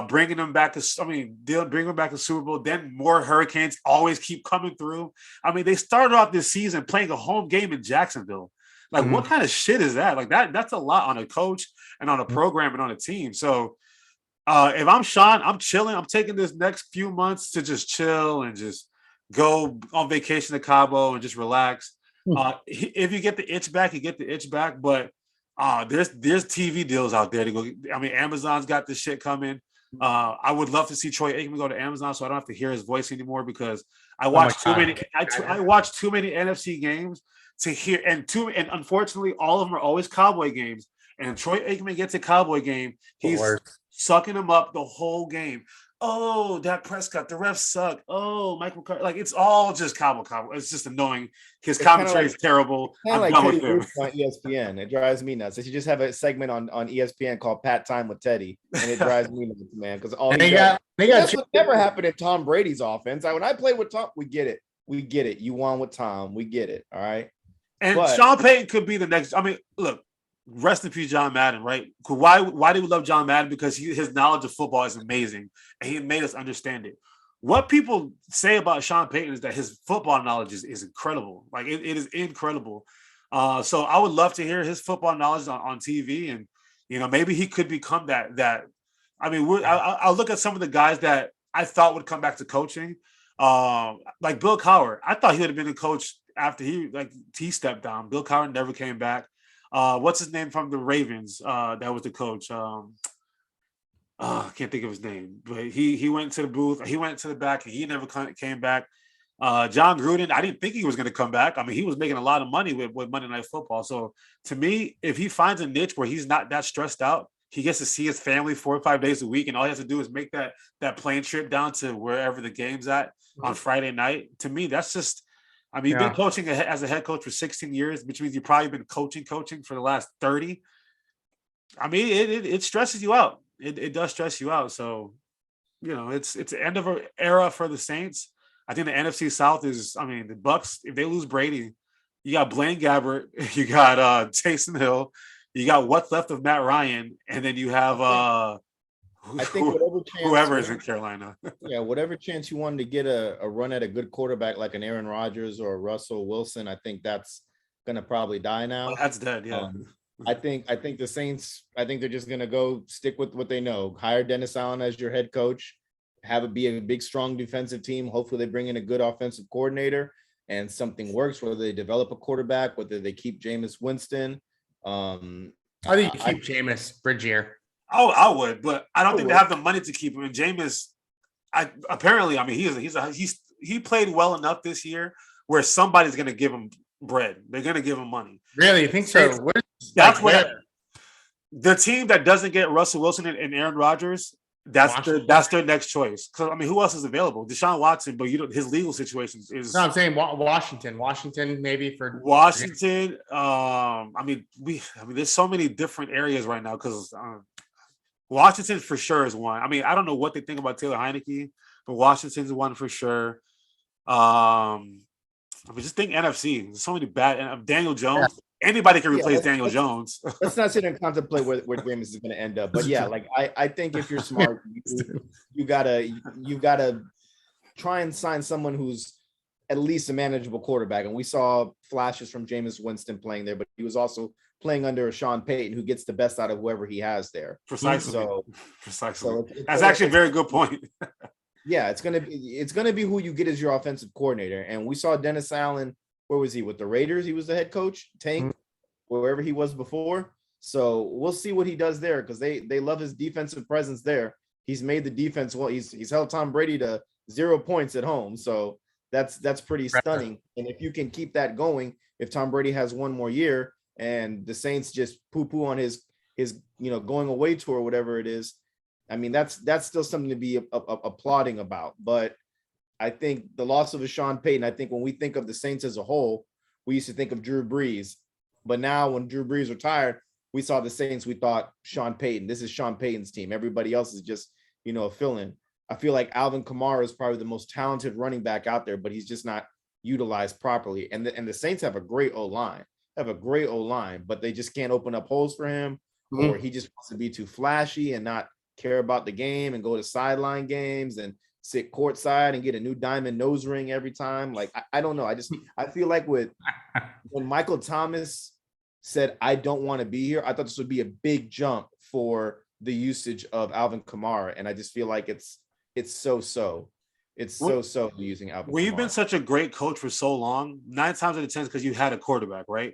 bringing them back to. bringing them back to Super Bowl. Then more hurricanes always keep coming through. I mean, they started off this season playing a home game in Jacksonville. Like, what kind of shit is that? Like, that's a lot on a coach and on a program and on a team. So, if I'm Sean, I'm chilling. I'm taking this next few months to just chill and just go on vacation to Cabo and just relax. If you get the itch back, you get the itch back. But there's TV deals out there to go. I mean, Amazon's got this shit coming. I would love to see Troy Aikman go to Amazon so I don't have to hear his voice anymore because I watched too many. I watched too many NFC games to hear, and unfortunately, all of them are always Cowboy games. And Troy Aikman gets a Cowboy game, he's sucking them up the whole game. Oh, Dak Prescott, the refs suck. Oh, Michael Carter, like it's all just Cowboy. It's just annoying. His commentary is terrible. I'm done with him. On ESPN, it drives me nuts. You just have a segment on ESPN called Pat Time with Teddy, and it drives me nuts, man. Because that's what never happened in Tom Brady's offense. When I played with Tom, we get it. You won with Tom, we get it. All right. And Sean Payton could be the next. I mean, look, rest in peace, John Madden, right? Why do we love John Madden? Because his knowledge of football is amazing, and he made us understand it. What people say about Sean Payton is that his football knowledge is incredible. Like it is incredible. So I would love to hear his football knowledge on TV, and maybe he could become that. I mean, I'll look at some of the guys that I thought would come back to coaching, like Bill Cowher. I thought he would have been a coach after he stepped down. Bill Cowher never came back. What's his name from the Ravens? That was the coach. I can't think of his name, but he went to the booth. He went to the back, and he never came back. John Gruden, I didn't think he was going to come back. I mean, he was making a lot of money with Monday Night Football. So to me, if he finds a niche where he's not that stressed out, he gets to see his family 4 or 5 days a week, and all he has to do is make that plane trip down to wherever the game's at on Friday night. To me, that's just. I mean, you've been coaching as a head coach for 16 years, which means you've probably been coaching for the last 30. I mean, it stresses you out. It does stress you out. So, it's the end of an era for the Saints. I think the NFC South is, the Bucks, if they lose Brady, you got Blaine Gabbert, you got Taysom Hill, You got what's left of Matt Ryan, and then you have I think whoever is in Carolina. Yeah, whatever chance you wanted to get a run at a good quarterback like an Aaron Rodgers or a Russell Wilson, I think that's gonna probably die now. That's dead. Yeah. I think the Saints, I think they're just gonna go stick with what they know. Hire Dennis Allen as your head coach, have it be a big, strong defensive team. Hopefully they bring in a good offensive coordinator and something works, whether they develop a quarterback, whether they keep Jameis Winston. I think you keep Jameis Bridgier. Oh, I would, but I don't think they have the money to keep him. And Jameis, apparently, I mean, he played well enough this year where somebody's going to give him bread. They're going to give him money. Really, you think so? That's what the team that doesn't get Russell Wilson and Aaron Rodgers. That's their next choice. Because I mean, who else is available? Deshaun Watson, but his legal situation is. No, I'm saying Washington. Washington, maybe for Washington. I mean, there's so many different areas right now because Washington for sure is one. I mean, I don't know what they think about Taylor Heineke, but Washington's one for sure. I mean, just think NFC. There's so many bad. Daniel Jones. Yeah. Anybody can replace Daniel Jones. Let's not sit and contemplate where Jameis is going to end up. But yeah, like I think if you're smart, you gotta try and sign someone who's at least a manageable quarterback. And we saw flashes from Jameis Winston playing there, but he was also playing under a Sean Payton who gets the best out of whoever he has there. Precisely. So that's actually a very good point. Yeah, it's gonna be who you get as your offensive coordinator. And we saw Dennis Allen. Where was he with the Raiders? He was the head coach, Tank, wherever he was before. So we'll see what he does there because they love his defensive presence there. He's made the defense well. He's held Tom Brady to 0 points at home. So that's pretty stunning. And if you can keep that going, if Tom Brady has one more year and the Saints just poo-poo on his going away tour or whatever it is, I mean that's still something to be applauding about. But I think the loss of Sean Payton, I think when we think of the Saints as a whole, we used to think of Drew Brees. But now when Drew Brees retired, we saw the Saints, we thought Sean Payton. This is Sean Payton's team. Everybody else is just, a fill-in. I feel like Alvin Kamara is probably the most talented running back out there, but he's just not utilized properly. And the Saints have a great O-line. But they just can't open up holes for him, or he just wants to be too flashy and not care about the game and go to sideline games and sit courtside and get a new diamond nose ring every time. Like, I don't know. I feel like when Michael Thomas said, I don't want to be here, I thought this would be a big jump for the usage of Alvin Kamara. And I just feel like it's so-so. It's so using Alvin Kamara. You've been such a great coach for so long, 9 times out of 10 because you had a quarterback, right?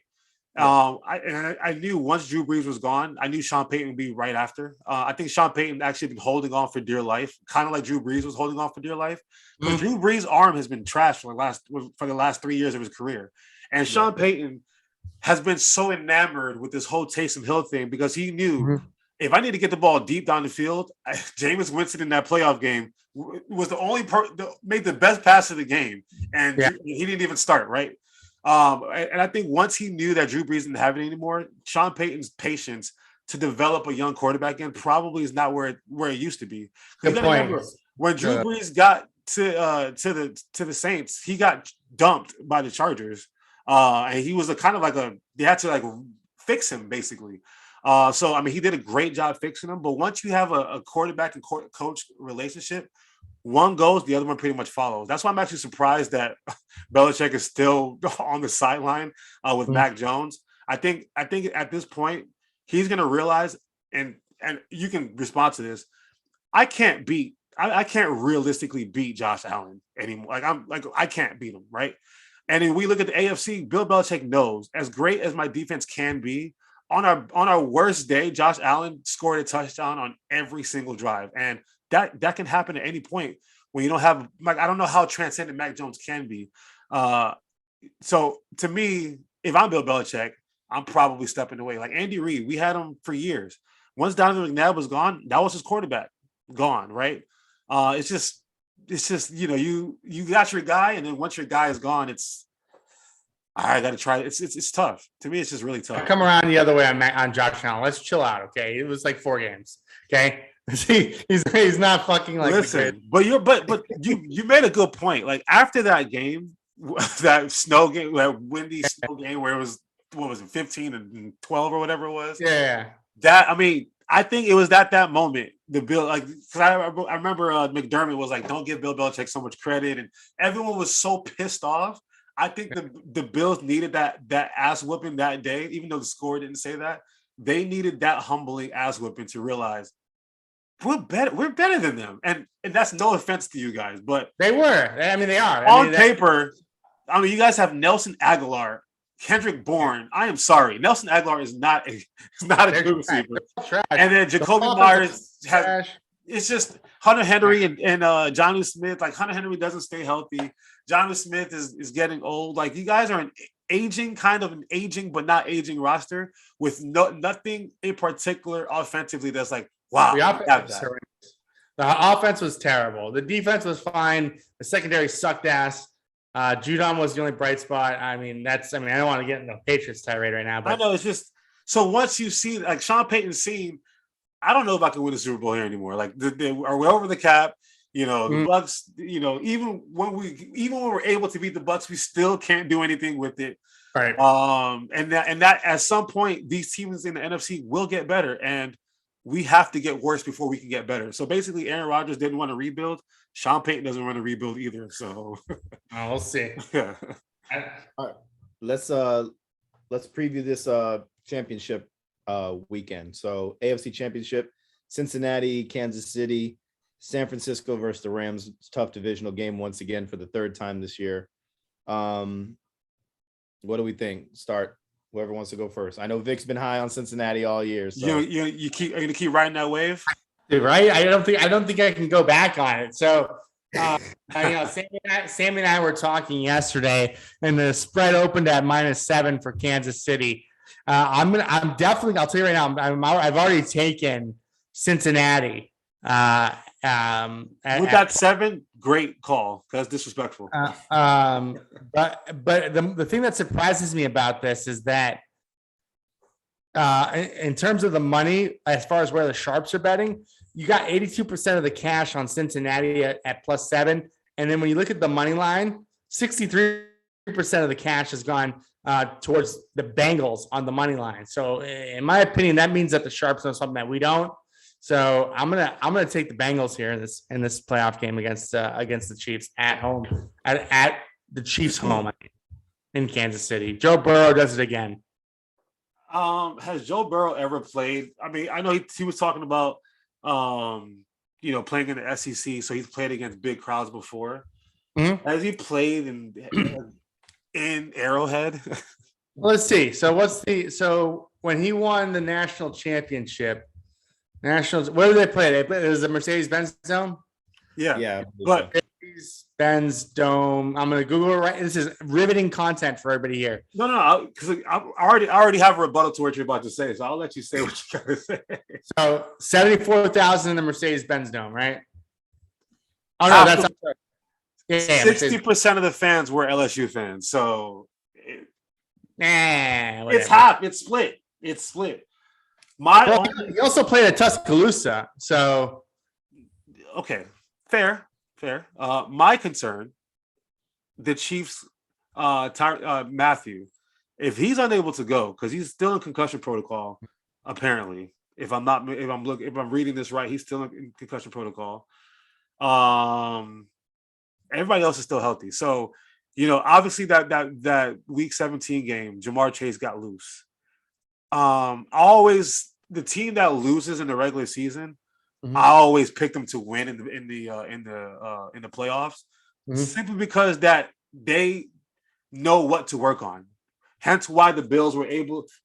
Yeah. I knew once Drew Brees was gone, I knew Sean Payton would be right after. I think Sean Payton actually been holding on for dear life, kind of like Drew Brees was holding on for dear life. But Drew Brees' arm has been trashed for the last 3 years of his career, and Sean Payton has been so enamored with this whole Taysom Hill thing because he knew if I need to get the ball deep down the field, Jameis Winston in that playoff game was the only made the best pass of the game, and he didn't even start, right? And I think once he knew that Drew Brees didn't have it anymore, Sean Payton's patience to develop a young quarterback again probably is not where it used to be. Good point. Remember, when Drew Brees got to the Saints, he got dumped by the Chargers, and he was they had to fix him basically. So I mean, he did a great job fixing him. But once you have a quarterback and coach relationship, one goes, the other one pretty much follows. That's why I'm actually surprised that Belichick is still on the sideline with Mac Jones. I think at this point he's going to realize, and you can respond to this. I can't realistically beat Josh Allen anymore. I can't beat him, right? And if we look at the AFC, Bill Belichick knows, as great as my defense can be, on our worst day, Josh Allen scored a touchdown on every single drive, and that can happen at any point when you don't have I don't know how transcendent Mac Jones can be. So to me, if I'm Bill Belichick, I'm probably stepping away. Like Andy Reid, we had him for years. Once Donovan McNabb was gone, that was his quarterback gone, right? It's just you got your guy, and then once your guy is gone, I got to try it. It's tough. To me, it's just really tough. I come around the other way on Josh Allen. Let's chill out, okay? It was like 4 games, okay? He's not fucking like. Listen, but you made a good point. Like after that game, that snow game, that windy snow game where it was what was it, 15 and 12 or whatever it was. Yeah. I think it was at that moment the Bill, like, because I remember McDermott was like, "Don't give Bill Belichick so much credit," and everyone was so pissed off. I think the Bills needed that ass whipping that day, even though the score didn't say that. They needed that humbling ass whipping to realize we're better than them, and that's no offense to you guys, but they were. I mean, they are on paper. You guys have Nelson Aguilar, Kendrick Bourne. I am sorry, Nelson Aguilar is not a good receiver. And then Jacoby Myers has. It's just Hunter Henry and Jonnu Smith. Like, Hunter Henry doesn't stay healthy. Jonnu Smith is getting old. Like, you guys are an aging but not aging roster with nothing in particular offensively that's like, wow. The offense was terrible. The defense was fine. The secondary sucked ass. Judon was the only bright spot. I don't want to get into Patriots tirade right now, but I know it's just so once you see, like, Sean Payton scene, I don't know if I can win the Super Bowl here anymore. Like, are we over the cap? The Bucks. Even when we're able to beat the Bucks, we still can't do anything with it. Right. And that at some point these teams in the NFC will get better, and we have to get worse before we can get better. So basically, Aaron Rodgers didn't want to rebuild. Sean Payton doesn't want to rebuild either. So we'll see. Yeah. All right. Let's preview this championship weekend. So AFC Championship, Cincinnati, Kansas City, San Francisco versus the Rams. It's a tough divisional game once again for the third time this year. What do we think? Start. Whoever wants to go first. I know Vic's been high on Cincinnati all year. So. Are you gonna keep riding that wave? Dude, right? I don't think I can go back on it. So, Sammy and I were talking yesterday, and the spread opened at -7 for Kansas City. I'll tell you right now, I've already taken Cincinnati. With that 7, great call. That's disrespectful. But the thing that surprises me about this is that in terms of the money, as far as where the sharps are betting, you got 82% of the cash on Cincinnati at +7, and then when you look at the money line, 63% of the cash has gone towards the Bengals on the money line. So, in my opinion, that means that the sharps know something that we don't. So I'm gonna take the Bengals here in this playoff game against the Chiefs at home at the Chiefs' home in Kansas City. Joe Burrow does it again. Has Joe Burrow ever played? I mean, I know he was talking about playing in the SEC, so he's played against big crowds before. Mm-hmm. Has he played in Arrowhead? Let's see. So when he won the national championship. Nationals, where do they play? It was the Mercedes-Benz Dome? Yeah. But Mercedes-Benz Dome. I'm going to Google it right. This is riveting content for everybody here. No, because I already have a rebuttal to what you're about to say, so I'll let you say what you got to say. So 74,000 in the Mercedes-Benz Dome, right? Oh, no, that's 60% of the fans were LSU fans, so it's half. It's split. He also played at Tuscaloosa, so okay, fair. My concern, the Chiefs, Matthew, if he's unable to go because he's still in concussion protocol, apparently. If I'm reading this right, he's still in concussion protocol. Everybody else is still healthy, so obviously that Week 17 game, Jamar Chase got loose. The team that loses in the regular season, mm-hmm. I always pick them to win in the playoffs, mm-hmm. simply because that they know what to work on. Hence why the Bills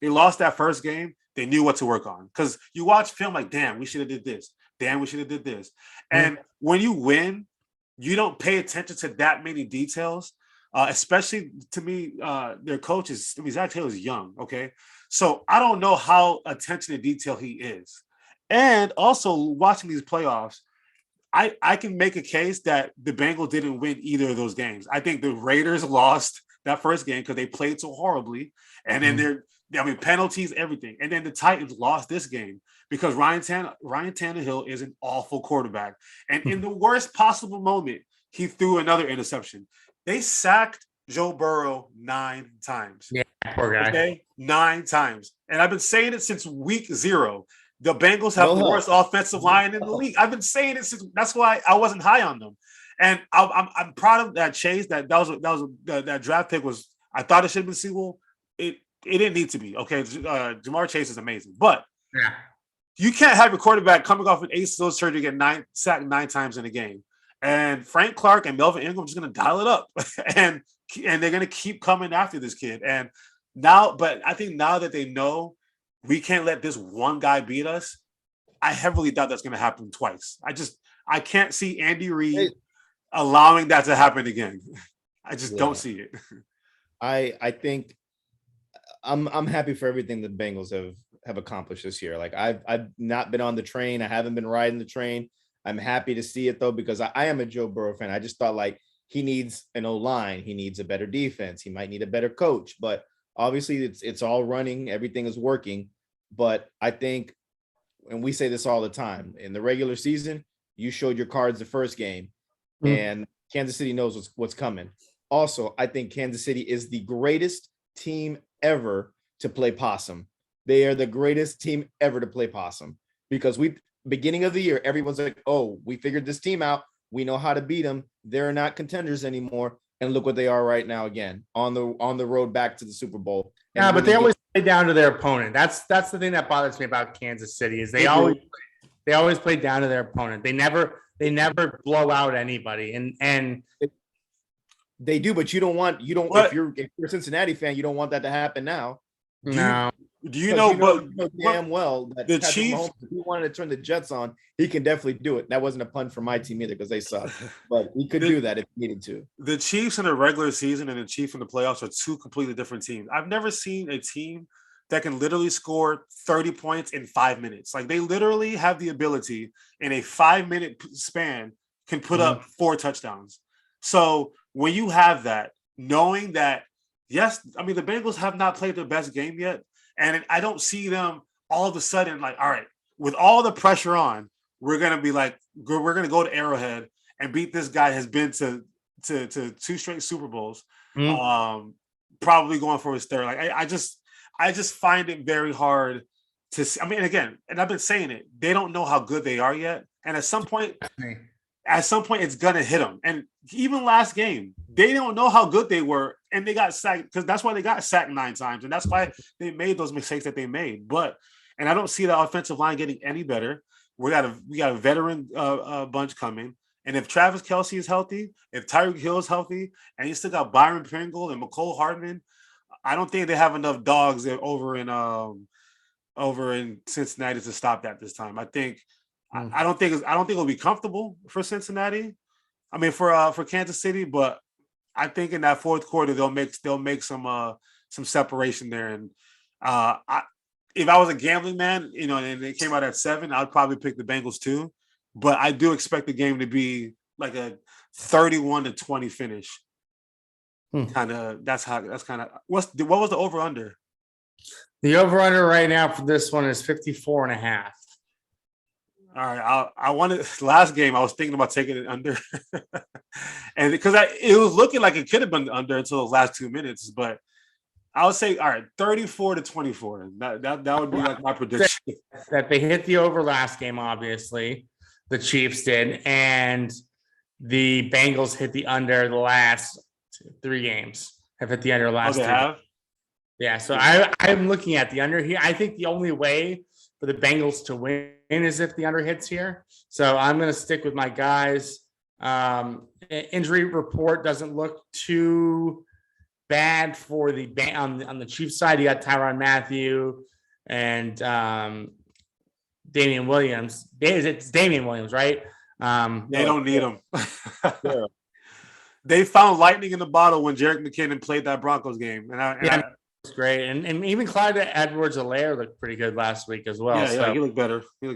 they lost that first game. They knew what to work on because you watch film like, damn, we should have did this. Damn, we should have did this. Mm-hmm. And when you win, you don't pay attention to that many details. Especially to me, their coach Zach Taylor's young. Okay. So I don't know how attention to detail he is. And also watching these playoffs, I can make a case that the Bengals didn't win either of those games. I think the Raiders lost that first game because they played so horribly. And then penalties, everything. And then the Titans lost this game because Ryan Tannehill is an awful quarterback. And in the worst possible moment, he threw another interception. They sacked Joe Burrow 9 times. Yeah, poor guy. Okay, 9 times. And I've been saying it since week 0. The Bengals have No the help. worst offensive line in the league. I've been saying it since. That's why I wasn't high on them. And I'm proud of that chase. That draft pick was. I thought it should have been Sewell. It didn't need to be. Okay, Jamar Chase is amazing, but Yeah. you can't have your quarterback coming off an ACL surgery get sacked 9 times in a game. And Frank Clark and Melvin Ingram are just going to dial it up, and they're going to keep coming after this kid. And now, but I think now that they know we can't let this one guy beat us, I heavily doubt that's going to happen twice. I can't see Andy Reid allowing that to happen again. I just don't see it. I think I'm happy for everything the Bengals have accomplished this year. Like I've not been on the train. I haven't been riding the train. I'm happy to see it though, because I am a Joe Burrow fan. I just thought like he needs an O-line. He needs a better defense. He might need a better coach, but obviously it's all running. Everything is working. But I think, and we say this all the time, in the regular season, you showed your cards the first game and Kansas City knows what's coming. Also, I think Kansas City is the greatest team ever to play possum. They are the greatest team ever to play possum, because beginning of the year, everyone's like, oh, we figured this team out. We know how to beat them. They're not contenders anymore. And look what they are right now, again, on the road back to the Super Bowl. And Yeah, but they always play down to their opponent. That's the thing that bothers me about Kansas City is they always play down to their opponent. They never blow out anybody. And they do, but if you're a Cincinnati fan, you don't want that to happen now. No. Do you know damn well that the Patrick Chiefs? Mahomes, if he wanted to turn the Jets on, he can definitely do it. That wasn't a pun for my team either, because they suck. But he could do that if he needed to. The Chiefs in the regular season and the Chiefs in the playoffs are 2 completely different teams. I've never seen a team that can literally score 30 points in 5 minutes. Like, they literally have the ability in a 5-minute span can put up 4 touchdowns. So when you have that, knowing that, yes, I mean, the Bengals have not played their best game yet. And I don't see them all of a sudden like, all right, with all the pressure on, we're going to be like, we're going to go to Arrowhead and beat this guy has been to 2 straight Super Bowls, probably going for his third. Like, I just find it very hard to see. I mean, again, and I've been saying it, they don't know how good they are yet. And at some point, it's going to hit them. And even last game, they don't know how good they were. And they got sacked, because that's why they got sacked 9 times. And that's why they made those mistakes that they made. And I don't see the offensive line getting any better. We got a veteran bunch coming. And if Travis Kelce is healthy, if Tyreek Hill is healthy, and you still got Byron Pringle and McCole Hardman, I don't think they have enough dogs over in Cincinnati to stop that this time. I don't think it'll be comfortable for Cincinnati. I mean, for Kansas City, but I think in that fourth quarter they'll make some separation there. And if I was a gambling man, and it came out at 7, I'd probably pick the Bengals too. But I do expect the game to be like a 31-20 finish. Kind of. What was the over under? The over under right now for this one is 54.5. All right, I wanted last game. I was thinking about taking it under, and because it was looking like it could have been under until the last 2 minutes. But I would say, all right, 34-24. That would be like my prediction. That they hit the over last game, obviously, the Chiefs did, and the Bengals hit the under the last 3 games. Have hit the under last. They have. Yeah, so I'm looking at the under here. I think the only way for the Bengals to win is if the under hits here. So I'm going to stick with my guys. Injury report doesn't look too bad for the on the Chiefs side. You got Tyrann Mathieu and Damian Williams. It's Damian Williams, right? They don't need him. Yeah. They found lightning in the bottle when Jerick McKinnon played that Broncos game. It's great. And even Clyde Edwards-Helaire looked pretty good last week as well. Yeah, he looked better. We'll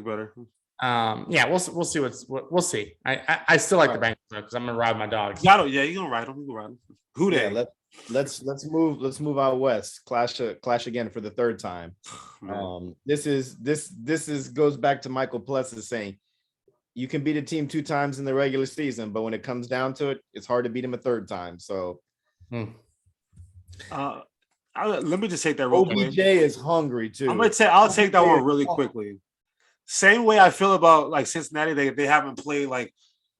see we'll see. I still like the Bengals because I'm gonna ride my dogs. You're gonna ride them. Who they? Yeah, let's move out west. Clash again for the 3rd time. This goes back to Michael Plessis saying you can beat a team 2 times in the regular season, but when it comes down to it, it's hard to beat them a 3rd time. So Let me just take that real quick. OBJ is hungry too. I'll take that one really quickly. Same way I feel about like Cincinnati. They haven't played like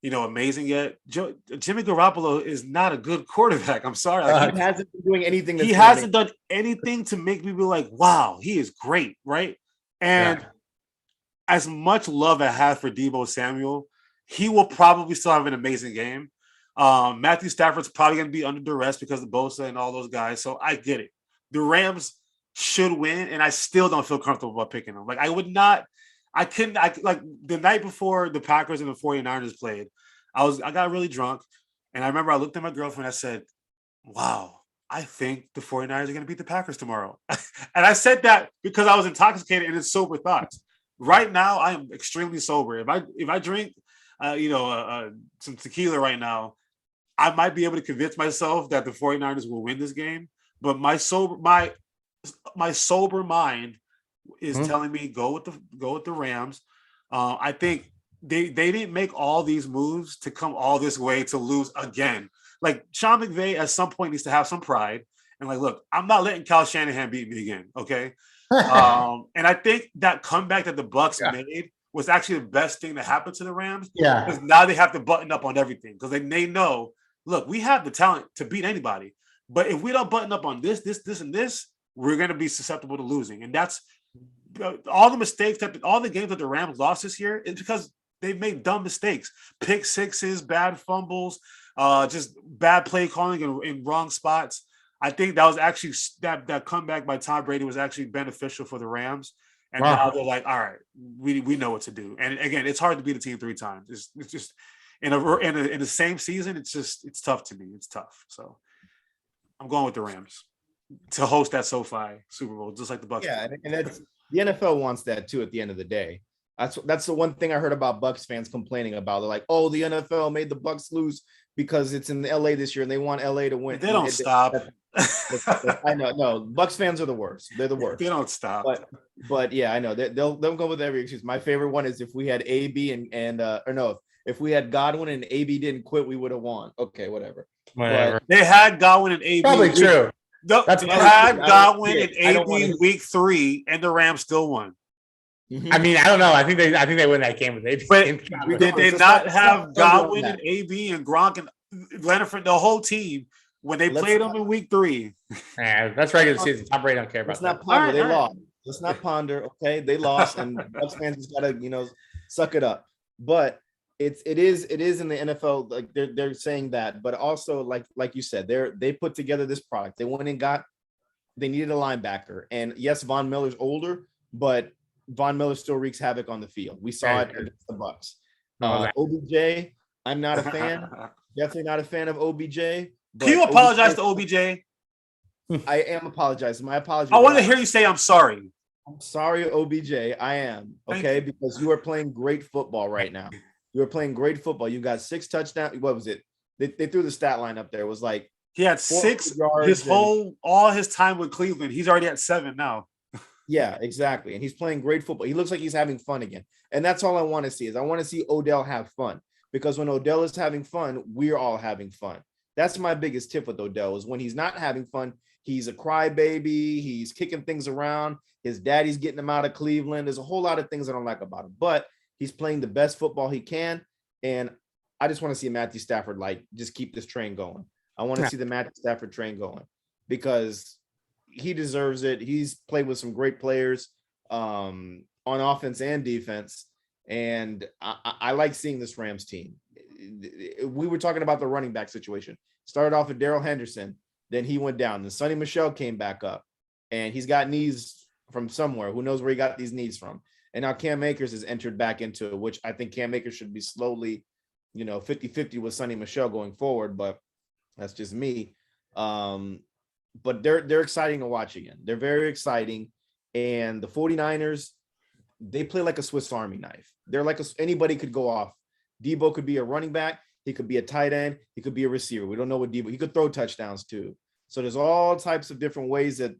amazing yet. Jimmy Garoppolo is not a good quarterback. I'm sorry. He hasn't been doing anything. He hasn't done anything to make me be like, wow, he is great, right? And as much love I have for Deebo Samuel, he will probably still have an amazing game. Matthew Stafford's probably going to be under duress because of Bosa and all those guys. So I get it. The Rams should win, and I still don't feel comfortable about picking them. Like I would not. I like the night before the Packers and the 49ers played, I got really drunk, and I remember I looked at my girlfriend. I said, wow, I think the 49ers are going to beat the Packers tomorrow. And I said that because I was intoxicated and it's sober thoughts. Right now, I am extremely sober. If I drink, some tequila right now, I might be able to convince myself that the 49ers will win this game. But my sober mind is telling me go with the Rams. I think they didn't make all these moves to come all this way to lose again. Like Sean McVay at some point needs to have some pride and like, look, I'm not letting Kyle Shanahan beat me again. Okay. And I think that comeback that the Bucs made was actually the best thing that happened to the Rams. Yeah. Because now they have to button up on everything because they know, look, we have the talent to beat anybody. But if we don't button up on this, and this, we're going to be susceptible to losing. And that's all the mistakes all the games that the Rams lost this year is because they've made dumb mistakes, pick sixes, bad fumbles, just bad play calling in wrong spots. I think that was actually that comeback by Tom Brady was actually beneficial for the Rams. And now they're like, all right, we know what to do. And again, it's hard to beat a team 3 times. It's just in the same season. It's tough to me. It's tough. So I'm going with the Rams to host that SoFi Super Bowl, just like the Bucs. Yeah, and that's the NFL wants that too. At the end of the day, that's the one thing I heard about Bucs fans complaining about. They're like, "Oh, the NFL made the Bucs lose because it's in LA this year, and they want LA to win." They don't stop. I know. No, Bucs fans are the worst. They're the worst. They don't stop. But yeah, I know they'll go with every excuse. My favorite one is if we had AB if we had Godwin and AB didn't quit, we would have won. Okay, whatever. Whatever. But they had Godwin and AB. Probably true. They had Godwin and AB week 3, and the Rams still won. I mean, I don't know. I think they win that game with AB. But did they not have Godwin and AB and Gronk and Leonard, the whole team, when they played them in week 3? Yeah, that's regular season. Tom Brady don't care about that. Ponder. They lost. Let's not ponder. Okay, they lost, and Bucs fans just gotta suck it up. But it is in the NFL. Like they're saying that, but also like you said, they put together this product. They went and they needed a linebacker, and yes, Von Miller's older, but Von Miller still wreaks havoc on the field. We saw it against the Bucs. OBJ, I'm not a fan. Definitely not a fan of OBJ. Can you apologize to OBJ? I am apologizing. My apology. I want to hear you say I'm sorry. I'm sorry, OBJ. I am. Okay, because you are playing great football right now. You were playing great football. You got 6 touchdowns. What was it? They threw the stat line up there. It was like he had 6 yards all his time with Cleveland. He's already at 7 now. Yeah, exactly. And he's playing great football. He looks like he's having fun again. And that's all I want to see is I want to see Odell have fun, because when Odell is having fun, we're all having fun. That's my biggest tip with Odell is when he's not having fun, he's a crybaby. He's kicking things around. His daddy's getting him out of Cleveland. There's a whole lot of things I don't like about him, but he's playing the best football he can. And I just want to see Matthew Stafford, just keep this train going. I want to see the Matthew Stafford train going because he deserves it. He's played with some great players on offense and defense. And I like seeing this Rams team. We were talking about the running back situation. Started off with Darrell Henderson. Then he went down. Then Sonny Michel came back up. And he's got knees from somewhere. Who knows where he got these knees from? And now Cam Akers has entered back into it, which I think Cam Akers should be slowly, 50-50 with Sonny Michel going forward. But that's just me. But they're exciting to watch again. They're very exciting. And the 49ers, they play like a Swiss Army knife. They're like anybody could go off. Debo could be a running back. He could be a tight end. He could be a receiver. We don't know what Debo. He could throw touchdowns too. So there's all types of different ways that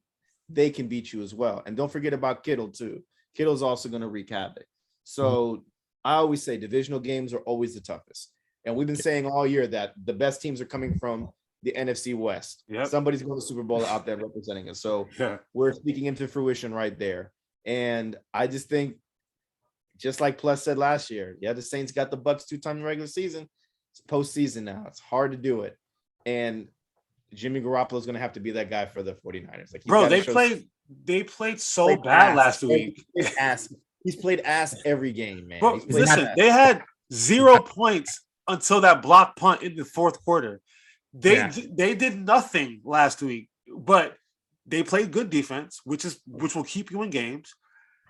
they can beat you as well. And don't forget about Kittle too. Kittle's also going to wreak havoc. So I always say divisional games are always the toughest. And we've been saying all year that the best teams are coming from the NFC West. Yep. Somebody's going to the Super Bowl out there representing us. So we're speaking into fruition right there. And I just think, just like Plus said last year, the Saints got the Bucs 2 times in the regular season. It's postseason now. It's hard to do it. And Jimmy Garoppolo is going to have to be that guy for the 49ers. Like, bro, they played so bad last week. He's played ass every game, man. Bro, listen, they had 0 points until that block punt in the fourth quarter. They did nothing last week, but they played good defense, which will keep you in games.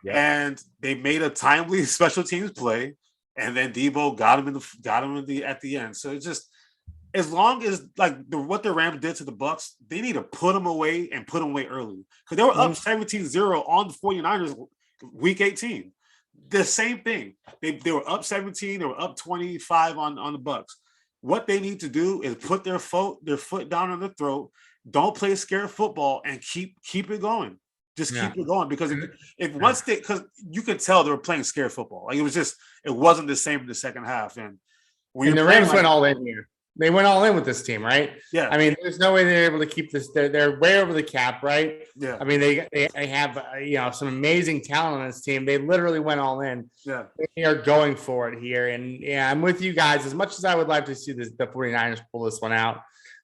Yeah. And they made a timely special teams play, and then Debo got him at the end. So it's just, as long as what the Rams did to the Bucs, they need to put them away and put them away early, because they were up 17-0 on the 49ers week 18. The same thing. They were up 17, they were up 25 on the Bucs. What they need to do is put their foot down on their throat, don't play scared football, and keep it going. Just keep it going, because because you could tell they were playing scared football. Like, it wasn't the same in the second half. And the Rams went all in here. They went all in with this team, right? Yeah. I mean, there's no way they're able to keep this. They're way over the cap, right? Yeah. I mean, they have some amazing talent on this team. They literally went all in. Yeah. They are going for it here. And I'm with you guys. As much as I would like to see the 49ers pull this one out,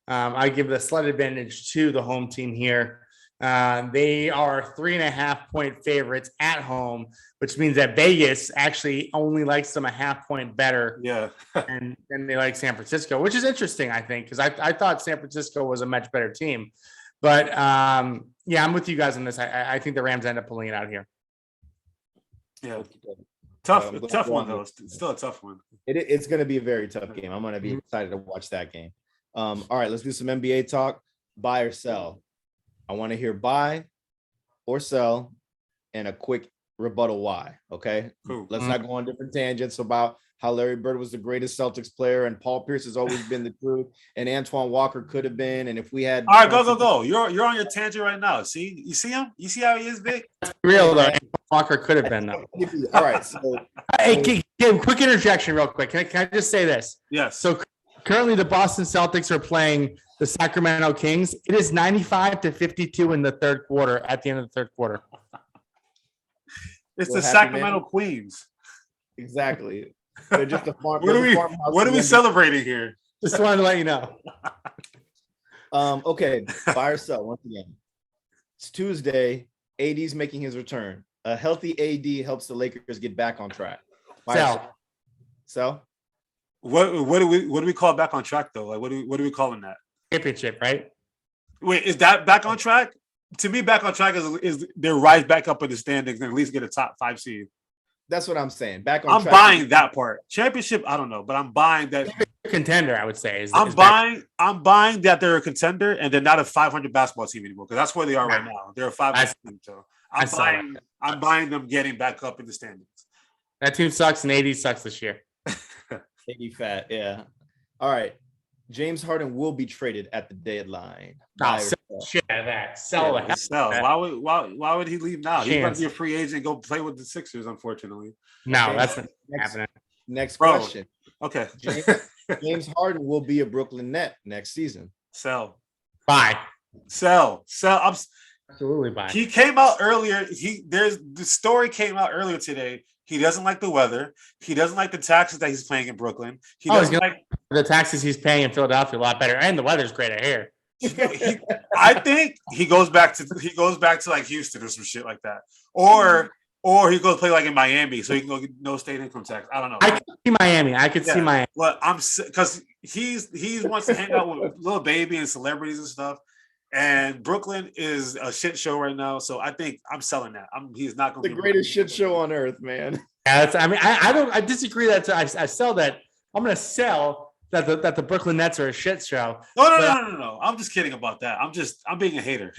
I give the slight advantage to the home team here. They are 3.5-point favorites at home, which means that Vegas actually only likes them a half-point better. Yeah. and they like San Francisco, which is interesting, I think, because I thought San Francisco was a much better team. But I'm with you guys on this. I think the Rams end up pulling it out here. Yeah. Tough one, though. It's still a tough one. It's going to be a very tough game. I'm going to be excited to watch that game. All right, let's do some NBA talk. Buy or sell? I want to hear buy or sell and a quick rebuttal why. Okay. Cool. Let's not go on different tangents about how Larry Bird was the greatest Celtics player and Paul Pierce has always been the truth and Antoine Walker could have been. And if we had. All right, go. You're on your tangent right now. See, you see him? You see how he is, Vic? That's real, though. Walker could have been, though. All right. So, hey, quick interjection real quick. Can I just say this? Yes. So currently the Boston Celtics are playing the Sacramento Kings. It is 95-52 in the third quarter, at the end of the third quarter. It's the Sacramento Queens. Exactly. They're just a farm. What are we celebrating here? Just wanted to let you know. Okay. Buy or sell once again. It's Tuesday. AD's making his return. A healthy AD helps the Lakers get back on track. Sell. What do we call back on track though? Like what are we calling that? Championship, right? Wait, is that back on track? To me, back on track is they rise back up in the standings and at least get a top 5 seed. That's what I'm saying. Back on I'm track. buying that part. Championship, I don't know, but I'm buying that. Contender, I would say. I'm buying that they're a contender and they're not a 500 basketball team anymore, because that's where they are right now. They're a 500 team. So I'm buying them getting back up in the standings. That team sucks and AD sucks this year. AD fat, yeah. All right. James Harden will be traded at the deadline. Shit out of that. Sell the sell. Why would he leave now? He's going to be a free agent and go play with the Sixers, unfortunately. No, that's not happening. Next question. Okay. James Harden will be a Brooklyn Net next season. Sell. Buy. Sell. Absolutely buy. He came out earlier. The story came out earlier today. He doesn't like the weather. He doesn't like the taxes that he's paying in Brooklyn. He doesn't like the taxes he's paying in Philadelphia a lot better, and the weather's great out here. I think he goes back to like Houston or some shit like that, or he goes play like in Miami, so he can go get no state income tax. I don't know. I could see Miami. Well, because he wants to hang out with Lil Baby and celebrities and stuff. And Brooklyn is a shit show right now, so I think I'm selling that. He's not going to be the greatest shit show on earth, man. Yeah, I disagree that I sell that. I'm going to sell that the Brooklyn Nets are a shit show. No. I'm just kidding about that. I'm being a hater.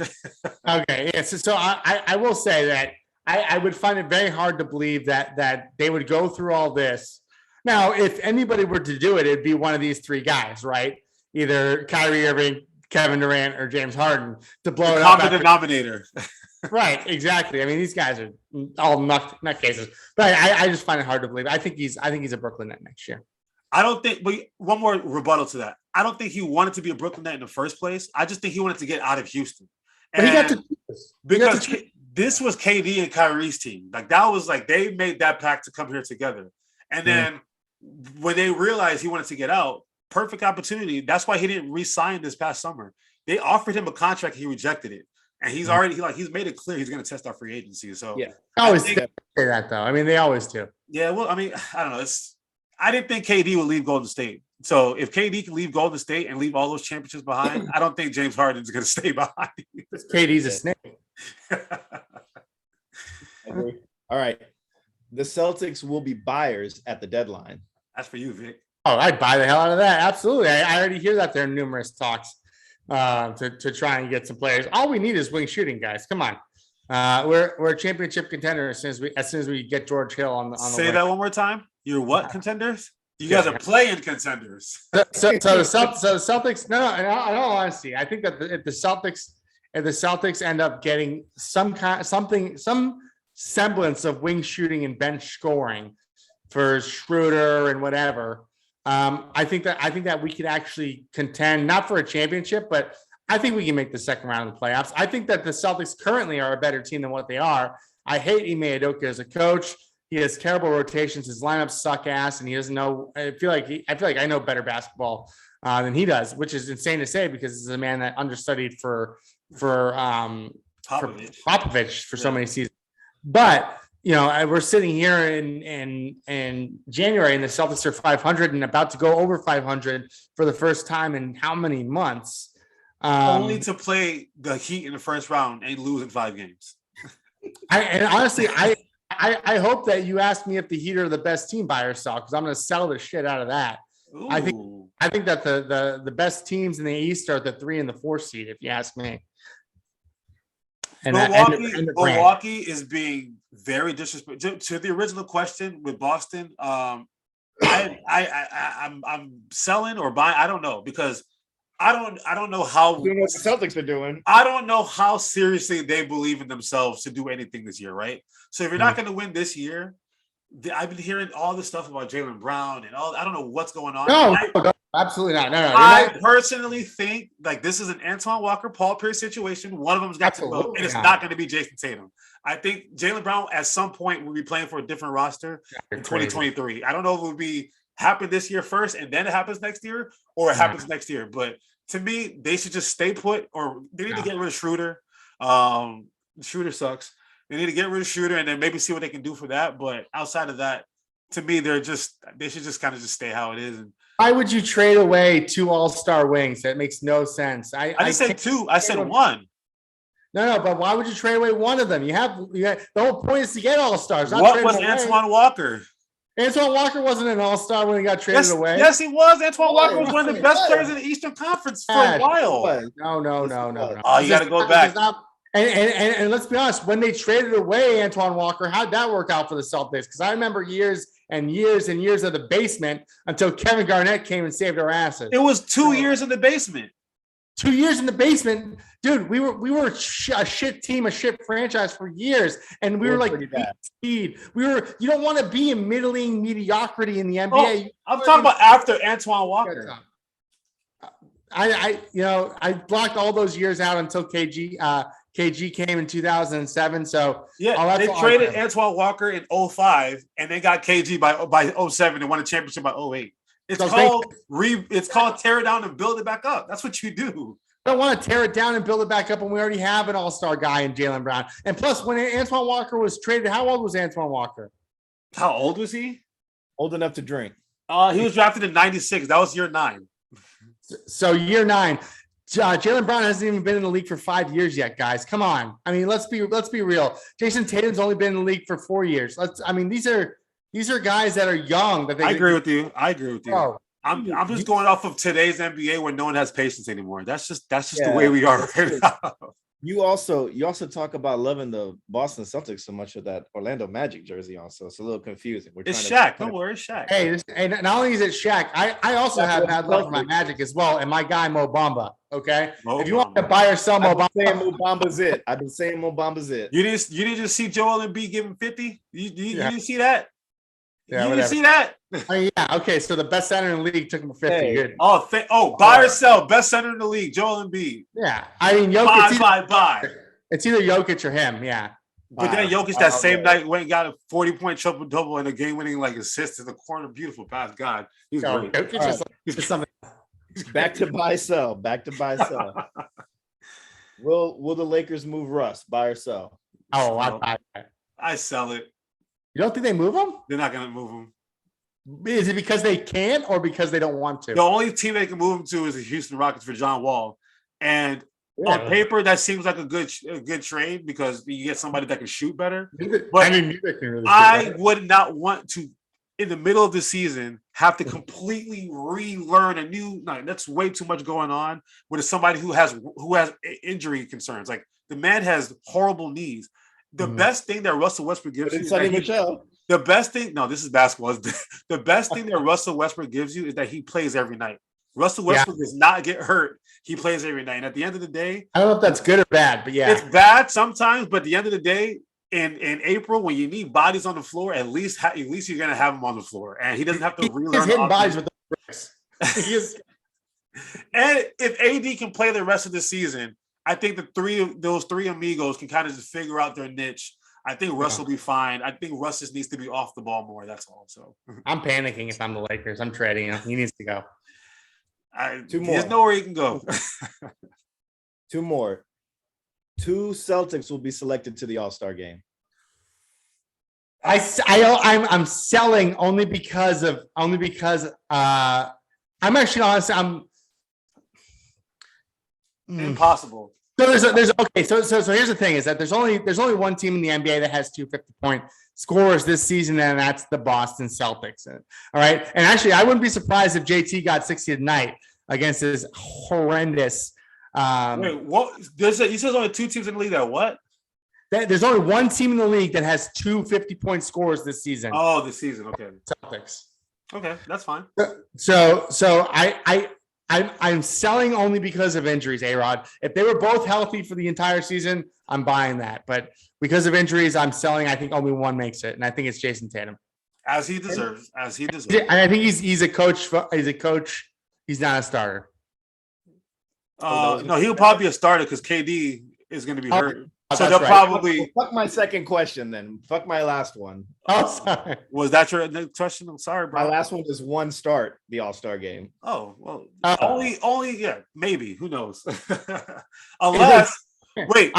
Okay, yeah. So I will say that I would find it very hard to believe that they would go through all this. Now, if anybody were to do it, it'd be one of these three guys, right? Either Kyrie Irving, Kevin Durant, or James Harden to blow it up. Common denominator. Right, exactly. I mean, these guys are all nutcases. But I just find it hard to believe. I think he's a Brooklyn Net next year. I don't think. But one more rebuttal to that. I don't think he wanted to be a Brooklyn Net in the first place. I just think he wanted to get out of Houston. But he got to choose. Because this was KD and Kyrie's team. Like that was like they made that pact to come here together. And then when they realized he wanted to get out, perfect opportunity. That's why he didn't re-sign this past summer. They offered him a contract, he rejected it. And he's already he's made it clear he's going to test our free agency. So yeah, I always say that though. I mean, they always do. Yeah, well, I mean, I don't know. I didn't think KD would leave Golden State. So if KD can leave Golden State and leave all those championships behind, I don't think James Harden is going to stay behind. KD's a snake. All right. The Celtics will be buyers at the deadline. That's for you, Vic. Oh, I'd buy the hell out of that. Absolutely. I already hear that there are numerous talks to try and get some players. All we need is wing shooting, guys. Come on. We're a championship contender as soon as we get George Hill on the Say wing. that one more time. You're what contenders? You guys are playing contenders. So the Celtics. No. In all honesty, I think that if the Celtics end up getting some semblance of wing shooting and bench scoring for Schroeder and whatever, I think that we could actually contend not for a championship, but I think we can make the second round of the playoffs. I think that the Celtics currently are a better team than what they are. I hate Ime Udoka as a coach. He has terrible rotations. His lineups suck ass, and he doesn't know. I feel like I know better basketball than he does, which is insane to say because this is a man that understudied for Popovich for so many seasons. But we're sitting here in January, and the Celtics are 500 and about to go over 500 for the first time in how many months? Only to play the Heat in the first round and lose in 5 games. Honestly, I hope that you ask me if the Heat are the best team by yourself because I'm going to sell the shit out of that. Ooh. I think that the best teams in the East are the 3 and the 4 seed, if you ask me. And Milwaukee is being very disrespectful to the original question with Boston. I'm selling or buying. I don't know because I don't know how what the Celtics are doing. I don't know how seriously they believe in themselves to do anything this year, right? So if you're not going to win this year, I've been hearing all this stuff about Jaylen Brown and all. I don't know what's going on. No, absolutely not. No. I personally think like this is an Antoine Walker, Paul Pierce situation. One of them's got to go, and it's not going to be Jason Tatum. I think Jaylen Brown at some point will be playing for a different roster in 2023. I don't know if it will be happen this year first and then it happens next year, or it happens next year. But to me, they should just stay put, or they need to get rid of Schroeder. Schroeder sucks. They need to get rid of Schroeder and then maybe see what they can do for that. But outside of that, to me, they should just kind of just stay how it is. And why would you trade away 2 all-star wings? That makes no sense. I said 2. I said 1. No, but why would you trade away one of them? You have the whole point is to get all-stars. What was Antoine Walker? Antoine Walker wasn't an all-star when he got traded away. Yes, he was. Antoine Walker was one of the best players in the Eastern Conference for a while. No. Oh, you got to go back. And let's be honest, when they traded away Antoine Walker, how'd that work out for the Celtics? Because I remember years and years and years of the basement until Kevin Garnett came and saved our asses. It was 2 years in the basement. 2 years in the basement, dude. We were a shit team, a shit franchise for years, and we were like speed. You don't want to be in middling mediocrity in the NBA. I'm talking about after Antoine Walker. I blocked all those years out until KG came in 2007. So yeah, they traded Antoine Walker in 05 and they got KG by 07 and won a championship by 08. It's called tear it down and build it back up. That's what you do. I don't want to tear it down and build it back up when we already have an all-star guy in Jaylen Brown. And plus, when Antoine Walker was traded, how old was Antoine Walker? How old was he? Old enough to drink. He was drafted in 96. That was year 9. So year 9. Jaylen Brown hasn't even been in the league for 5 years yet, guys. Come on. I mean, let's be real. Jason Tatum's only been in the league for 4 years. These are guys that are young. I agree with you. Oh, I'm just going off of today's NBA where no one has patience anymore. That's just the way we are right now. You also talk about loving the Boston Celtics so much with that Orlando Magic jersey also. It's a little confusing. It's Shaq. Don't worry, it's Shaq. Hey, and not only is it Shaq, I also have bad love for my Magic as well, and my guy Mo Bamba. Okay, if you want to buy or sell Mo Bamba, I've been saying Mo Bamba's it. You didn't just see Joel Embiid give him 50. You didn't see that. Yeah, you whatever. see that? Oh, yeah. Okay. So the best center in the league took him for 50. Hey. Good. Buy or sell. Best center in the league, Joel Embiid. Yeah. I mean, Jokic. Buy. It's either Jokic or him. Yeah. But then Jokic that same night went and got a 40-point triple double and a game winning like assist in the corner. Beautiful pass. God, he's great. Jokic is something. Back to buy sell. Back to buy sell. Will the Lakers move Russ? Buy or sell? Oh, I sell it. You don't think they move him? They're not gonna move him. Is it because they can't or because they don't want to? The only team they can move him to is the Houston Rockets for John Wall. And on paper, that seems like a good trade because you get somebody that can shoot better. But I would not want to, in the middle of the season, have to completely relearn a new. No, that's way too much going on with somebody who has injury concerns. Like the man has horrible knees. The best thing that Russell Westbrook gives you is the best thing. No, this is basketball. The best thing that Russell Westbrook gives you is that he plays every night. Russell Westbrook does not get hurt. He plays every night. And at the end of the day, I don't know if that's good or bad, but yeah, it's bad sometimes. But at the end of the day, in April, when you need bodies on the floor, at least you're gonna have them on the floor, and he doesn't have to relearn. He's hitting bodies with the bricks. And if AD can play the rest of the season, I think those three amigos can kind of just figure out their niche. I think Russ will be fine. I think Russ just needs to be off the ball more. That's all. So I'm panicking if I'm the Lakers. I'm trading him. He needs to go. Two more. There's nowhere he can go. Two more. 2 Celtics will be selected to the All-Star game. I'm selling only because I'm actually honestly Impossible. So there's okay. So here's the thing: is that there's only one team in the NBA that has 2 50-point scorers this season, and that's the Boston Celtics. All right, and actually, I wouldn't be surprised if JT got 60 tonight against this horrendous. Wait, what? You said there's only 2 teams in the league that what? There's only one team in the league that has 2 50-point scores this season. Oh, this season. Okay. Celtics. Okay, that's fine. So I'm selling only because of injuries, A-Rod. If they were both healthy for the entire season, I'm buying that. But because of injuries, I'm selling. I think only one makes it, and I think it's Jason Tatum. As he deserves. And I think he's a coach. He's a coach. He's not a starter. No, he'll probably be a starter because KD is going to be hurt. So they'll right. probably. Fuck my second question then. Fuck my last one. Oh, sorry. Was that your next question? I'm sorry, bro. My last one is 1 start, the All-Star game. Oh, well, only, yeah, maybe. Who knows? Unless, wait.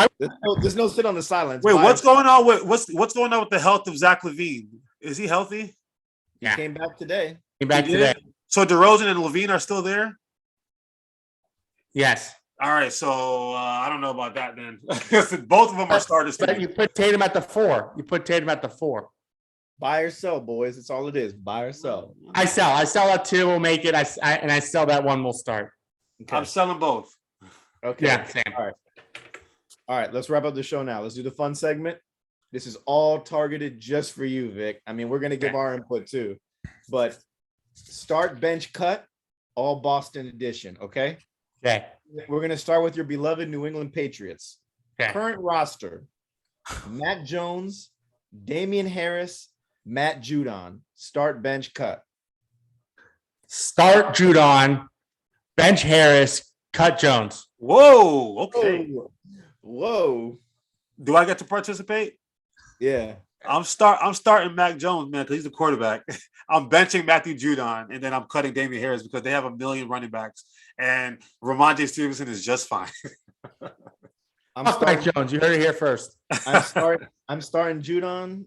There's no sit on the silence. Wait, what's going on with the health of Zach LaVine? Is he healthy? He came back today. So DeRozan and LaVine are still there? Yes. All right, so I don't know about that then. Both of them are starters. But you put Tatum at the 4. Buy or sell, boys. That's all it is. Buy or sell. I sell that 2 will make it. I sell that 1 will start. Okay. I'm selling both. Okay. Yeah, same. All right. Let's wrap up the show now. Let's do the fun segment. This is all targeted just for you, Vic. I mean, we're gonna give our input too, but start, bench, cut, all Boston edition. Okay. Okay. We're going to start with your beloved New England Patriots. Okay. Current roster: Mac Jones, Damian Harris, Matt Judon. Start, bench, cut. Start Judon, bench Harris, cut Jones. Whoa. Okay. Whoa. Do I get to participate? Yeah. I'm starting Mac Jones, man, because he's the quarterback. I'm benching Matthew Judon, and then I'm cutting Damian Harris because they have a million running backs, and Ramondre Stevenson is just fine. I'm starting Jones. You heard it here first. I'm starting Judon.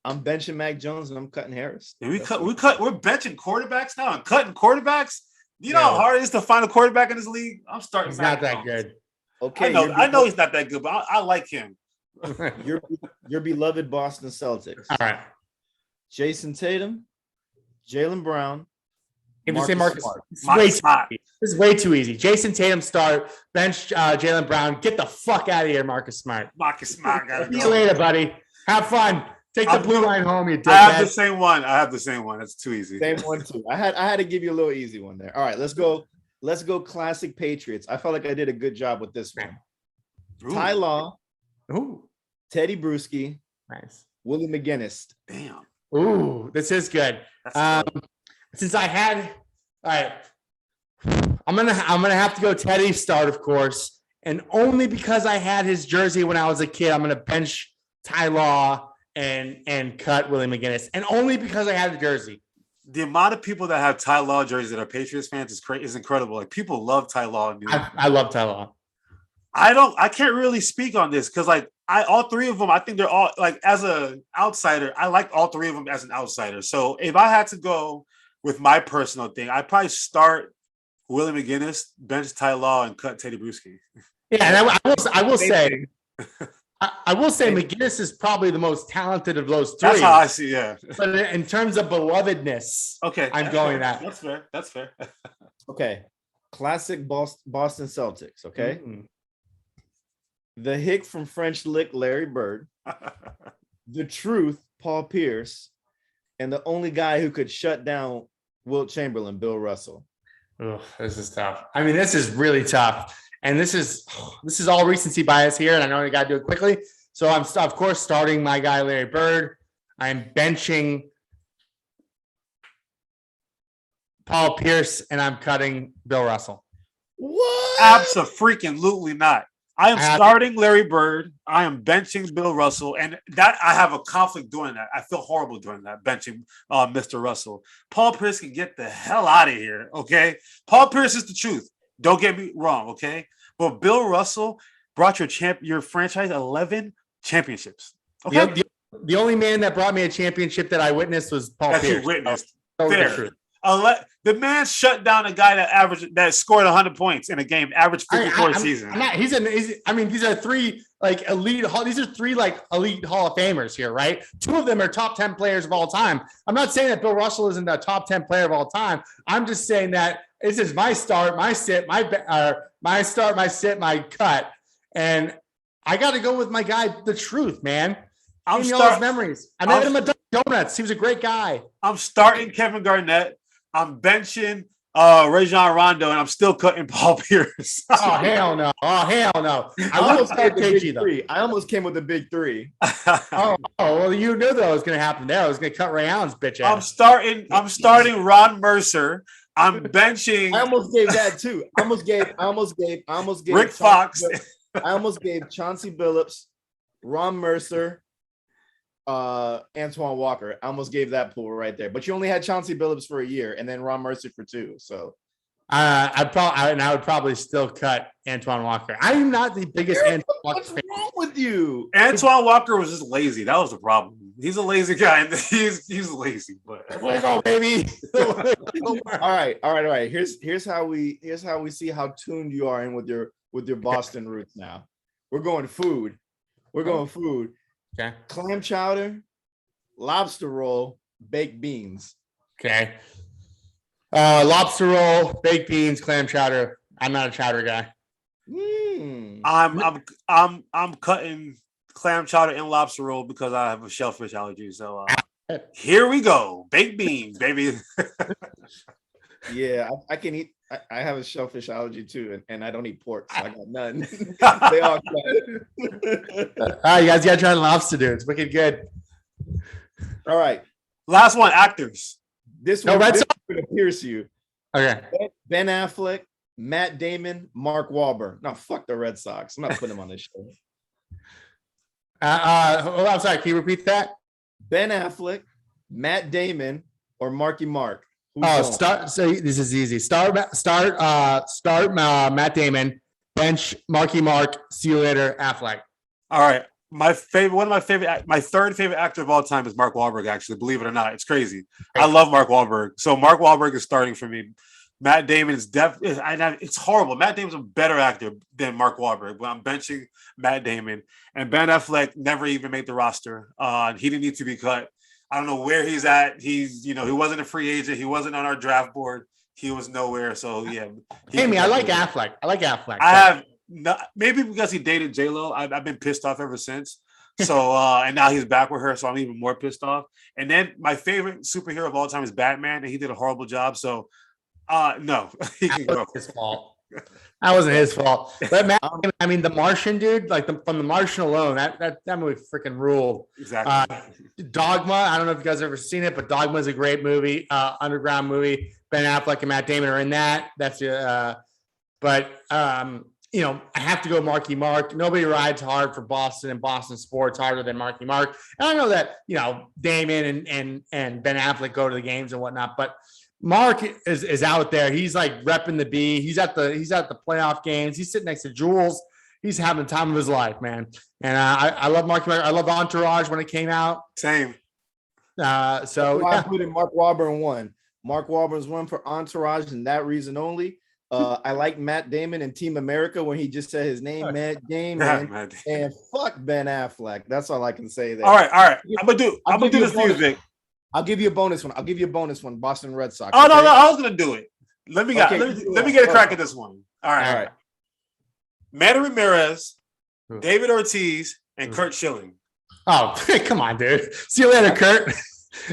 I'm benching Mac Jones, and I'm cutting Harris. We're benching quarterbacks now and cutting quarterbacks. You know how hard it is to find a quarterback in this league? I'm starting. He's Mac not Jones. that good. Okay, I know he's not that good, but I like him. Your beloved Boston Celtics. All right. Jason Tatum, Jaylen Brown. If you say Marcus Smart, Smart. This is way too easy. Jason Tatum start, bench Jaylen Brown. Get the fuck out of here, Marcus Smart. Marcus Smart gotta See you go. later, buddy. Have fun. Take the blue line home, you dickhead. I have the same one. That's too easy. Same one too. I had to give you a little easy one there. All right, let's go. Let's go classic Patriots. I felt like I did a good job with this one. Ooh. Ty Law, Ooh, Teddy Bruschi, nice. Willie McGinnis. Damn. Ooh, this is good. Since I had, all right, I'm gonna have to go Teddy start, of course, and only because I had his jersey when I was a kid, I'm gonna bench Ty Law and cut Willie McGinnis, and only because I had the jersey. The amount of people that have Ty Law jerseys that are Patriots fans is incredible. Like people love Ty Law. I love Ty Law. I can't really speak on this because all three of them, I think they're all like as an outsider, I like all three of them as an outsider. So if I had to go with my personal thing, I'd probably start Willie McGinnis, bench Ty Law, and cut Teddy Bruschi. Yeah, and I will say McGinnis is probably the most talented of those three. That's how I see, yeah. But in terms of belovedness, okay, I'm going that. That's fair. Okay. Classic Boston Celtics, okay? Mm-hmm. The Hick from French Lick, Larry Bird. The Truth, Paul Pierce. And the only guy who could shut down Wilt Chamberlain, Bill Russell. Oh, this is tough. I mean, this is really tough. And this is all recency bias here, and I know I got to do it quickly. So I'm, of course, starting my guy, Larry Bird. I'm benching Paul Pierce, and I'm cutting Bill Russell. What? Absolutely not. I am starting Larry Bird. I am benching Bill Russell, and that I have a conflict doing that. I feel horrible doing that, benching Mr. Russell. Paul Pierce can get the hell out of here, okay? Paul Pierce is the truth. Don't get me wrong, okay? But Bill Russell brought your franchise 11 championships. Okay? The only man that brought me a championship that I witnessed was Paul Pierce. You witnessed. Fair. The man shut down a guy that scored 100 points in a game, averaged 54 a season. These are three elite Hall of Famers here, right? Two of them are top 10 players of all time. I'm not saying that Bill Russell isn't a top 10 player of all time. I'm just saying that this is my start, my sit, my cut, and I got to go with my guy, the Truth, man. I'm starting memories. I met him at Donuts. He was a great guy. I'm starting Kevin Garnett. I'm benching Rajon Rondo, and I'm still cutting Paul Pierce. Oh hell no! I almost cut KG though. I almost came with the big three. Well, you knew that was going to happen there. I was going to cut Ray Allen's bitch ass. I'm starting Ron Mercer. I'm benching. I almost gave that too. I almost gave Rick Fox. I almost gave Chauncey Billups, Ron Mercer, Antoine Walker. I almost gave that pool right there, but you only had Chauncey Billups for a year and then Ron Mercer for 2. So I would probably still cut Antoine Walker. I'm not the biggest Antoine Walker fan. What's wrong with you? Antoine Walker was just lazy. That was the problem. He's a lazy guy, and he's lazy. But go, baby. All right. Here's how we see how tuned you are in with your Boston roots. Now we're going food. Okay. Clam chowder, lobster roll, baked beans. Okay. Lobster roll, baked beans, clam chowder. I'm not a chowder guy. I'm cutting clam chowder and lobster roll because I have a shellfish allergy. So here we go, baked beans, baby. Yeah, I can eat. I have a shellfish allergy too, and I don't eat pork, so I got none. They all cut. You guys got to try lobster, dude. It's wicked good. All right, last one, actors. This one is going to pierce you. Okay. Ben Affleck, Matt Damon, Mark Wahlberg. No, fuck the Red Sox. I'm not putting them on this show. I'm sorry. Can you repeat that? Ben Affleck, Matt Damon, or Marky Mark. So this is easy. Start Matt Damon, bench Marky Mark. See you later, Affleck. All right. My third favorite actor of all time is Mark Wahlberg, actually, believe it or not. It's crazy. I love Mark Wahlberg. So Mark Wahlberg is starting for me. Matt Damon is it's horrible. Matt Damon's a better actor than Mark Wahlberg, but I'm benching Matt Damon. And Ben Affleck never even made the roster. He didn't need to be cut. I don't know where he's at. He wasn't a free agent. He wasn't on our draft board. He was nowhere. So yeah. I like Affleck. I have maybe because he dated J-Lo. I've been pissed off ever since. So and now he's back with her, so I'm even more pissed off. And then my favorite superhero of all time is Batman, and he did a horrible job. So no, he can go. His fault. That wasn't his fault. But Matt, I mean, The Martian, dude, like from The Martian alone, that movie freaking ruled. Exactly. Dogma. I don't know if you guys have ever seen it, but Dogma is a great movie, underground movie. Ben Affleck and Matt Damon are in that. That's but I have to go Marky Mark. Nobody rides hard for Boston and Boston sports harder than Marky Mark. And I know that Damon and Ben Affleck go to the games and whatnot, but Mark is out there. He's like repping the B. He's at the playoff games. He's sitting next to Jules. He's having the time of his life, man. And I love Marky Mark. I love Entourage when it came out. Same. I put in Mark Wahlberg in one. Mark Wahlberg's one for Entourage, and that reason only. I like Matt Damon in Team America when he just said his name, Matt Damon, and fuck Ben Affleck. That's all I can say there. All right. I'm gonna do this for you, Vic. I'll give you a bonus one. Boston Red Sox. Oh, no, I was gonna do it. Let me get a crack at this one. All right. Manny Ramirez, David Ortiz, and Kurt Schilling. Oh, come on, dude. See you later, Kurt.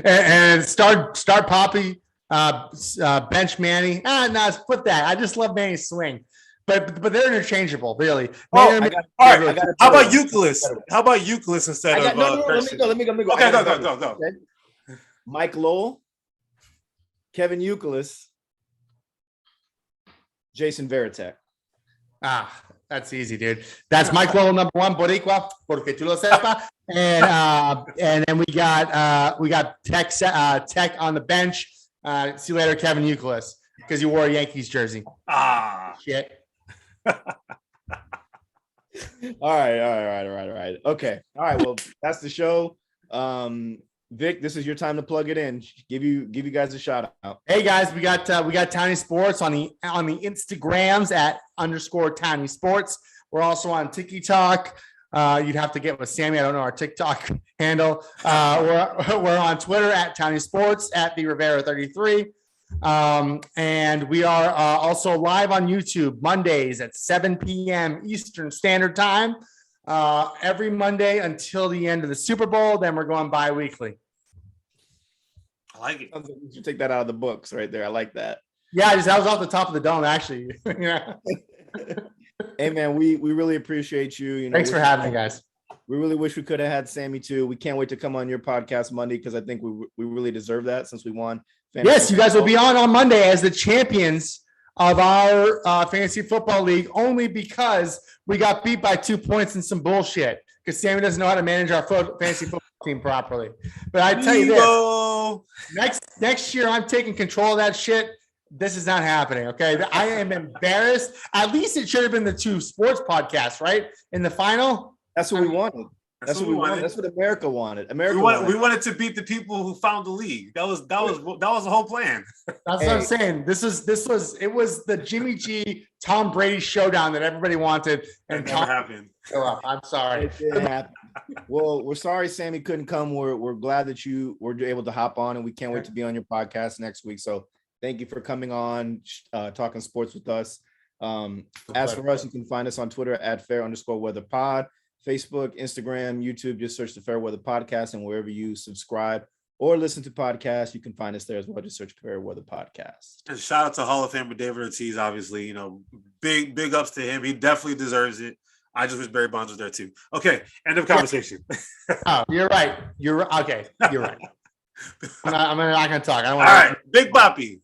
and start Poppy, bench Manny. No, flip that. I just love Manny's swing. But they're interchangeable, really. All right. How about Euclid? How about Euclid instead of let me go. Okay, go. Okay. Mike Lowell, Kevin Euclid, Jason Varitek. That's easy, dude. That's Mike Lowell, number one, Boricua, porque tú lo sepa. And then we got Tech on the bench. See you later, Kevin Euclid, because you wore a Yankees jersey. Shit. All right. Okay. All right. Well, that's the show. Vic, this is your time to plug it in. Give you guys a shout out. Hey guys, we got Townie Sports on the Instagrams at _Townie Sports. We're also on TikTok. You'd have to get with Sammy. I don't know our TikTok handle. We're on Twitter at Townie Sports, at the Rivera 33. And we are also live on YouTube Mondays at 7 p.m. Eastern Standard Time. Every Monday until the end of the Super Bowl. Then we're going bi-weekly. I like it. You should take that out of the books right there. I like that. Yeah, that was off the top of the dome, actually. Yeah. Hey man, we really appreciate you. Thanks for having me, guys. We really wish we could have had Sammy too. We can't wait to come on your podcast Monday because I think we really deserve that since we won. Yes, you guys will be on Monday as the champions of our fantasy football league, only because we got beat by 2 points and some bullshit because Sammy doesn't know how to manage our fantasy football team properly. But I tell you this, next year I'm taking control of that shit. This is not happening. Okay, I am embarrassed. At least it should have been the 2 sports podcasts, right? In the final. That's what we wanted. That's what we wanted. That's what America wanted. We wanted to beat the people who found the league. That was the whole plan. That's what I'm saying. It was the Jimmy G Tom Brady showdown that everybody wanted, and never happened. I'm sorry. It didn't happen. Well, we're sorry Sammy couldn't come. We're glad that you were able to hop on, and we can't wait to be on your podcast next week. So thank you for coming on, talking sports with us. As for us, you can find us on Twitter at @fair_weather_pod. Facebook, Instagram, YouTube, just search the Fairweather Podcast, and wherever you subscribe or listen to podcasts, you can find us there as well. Just search Fairweather Podcast. And shout out to Hall of Famer David Ortiz, obviously, big ups to him. He definitely deserves it. I just wish Barry Bonds was there too. Okay, end of conversation. Oh, you're right. You're okay. You're right. I'm not gonna talk. I don't want. All right, Big Boppy.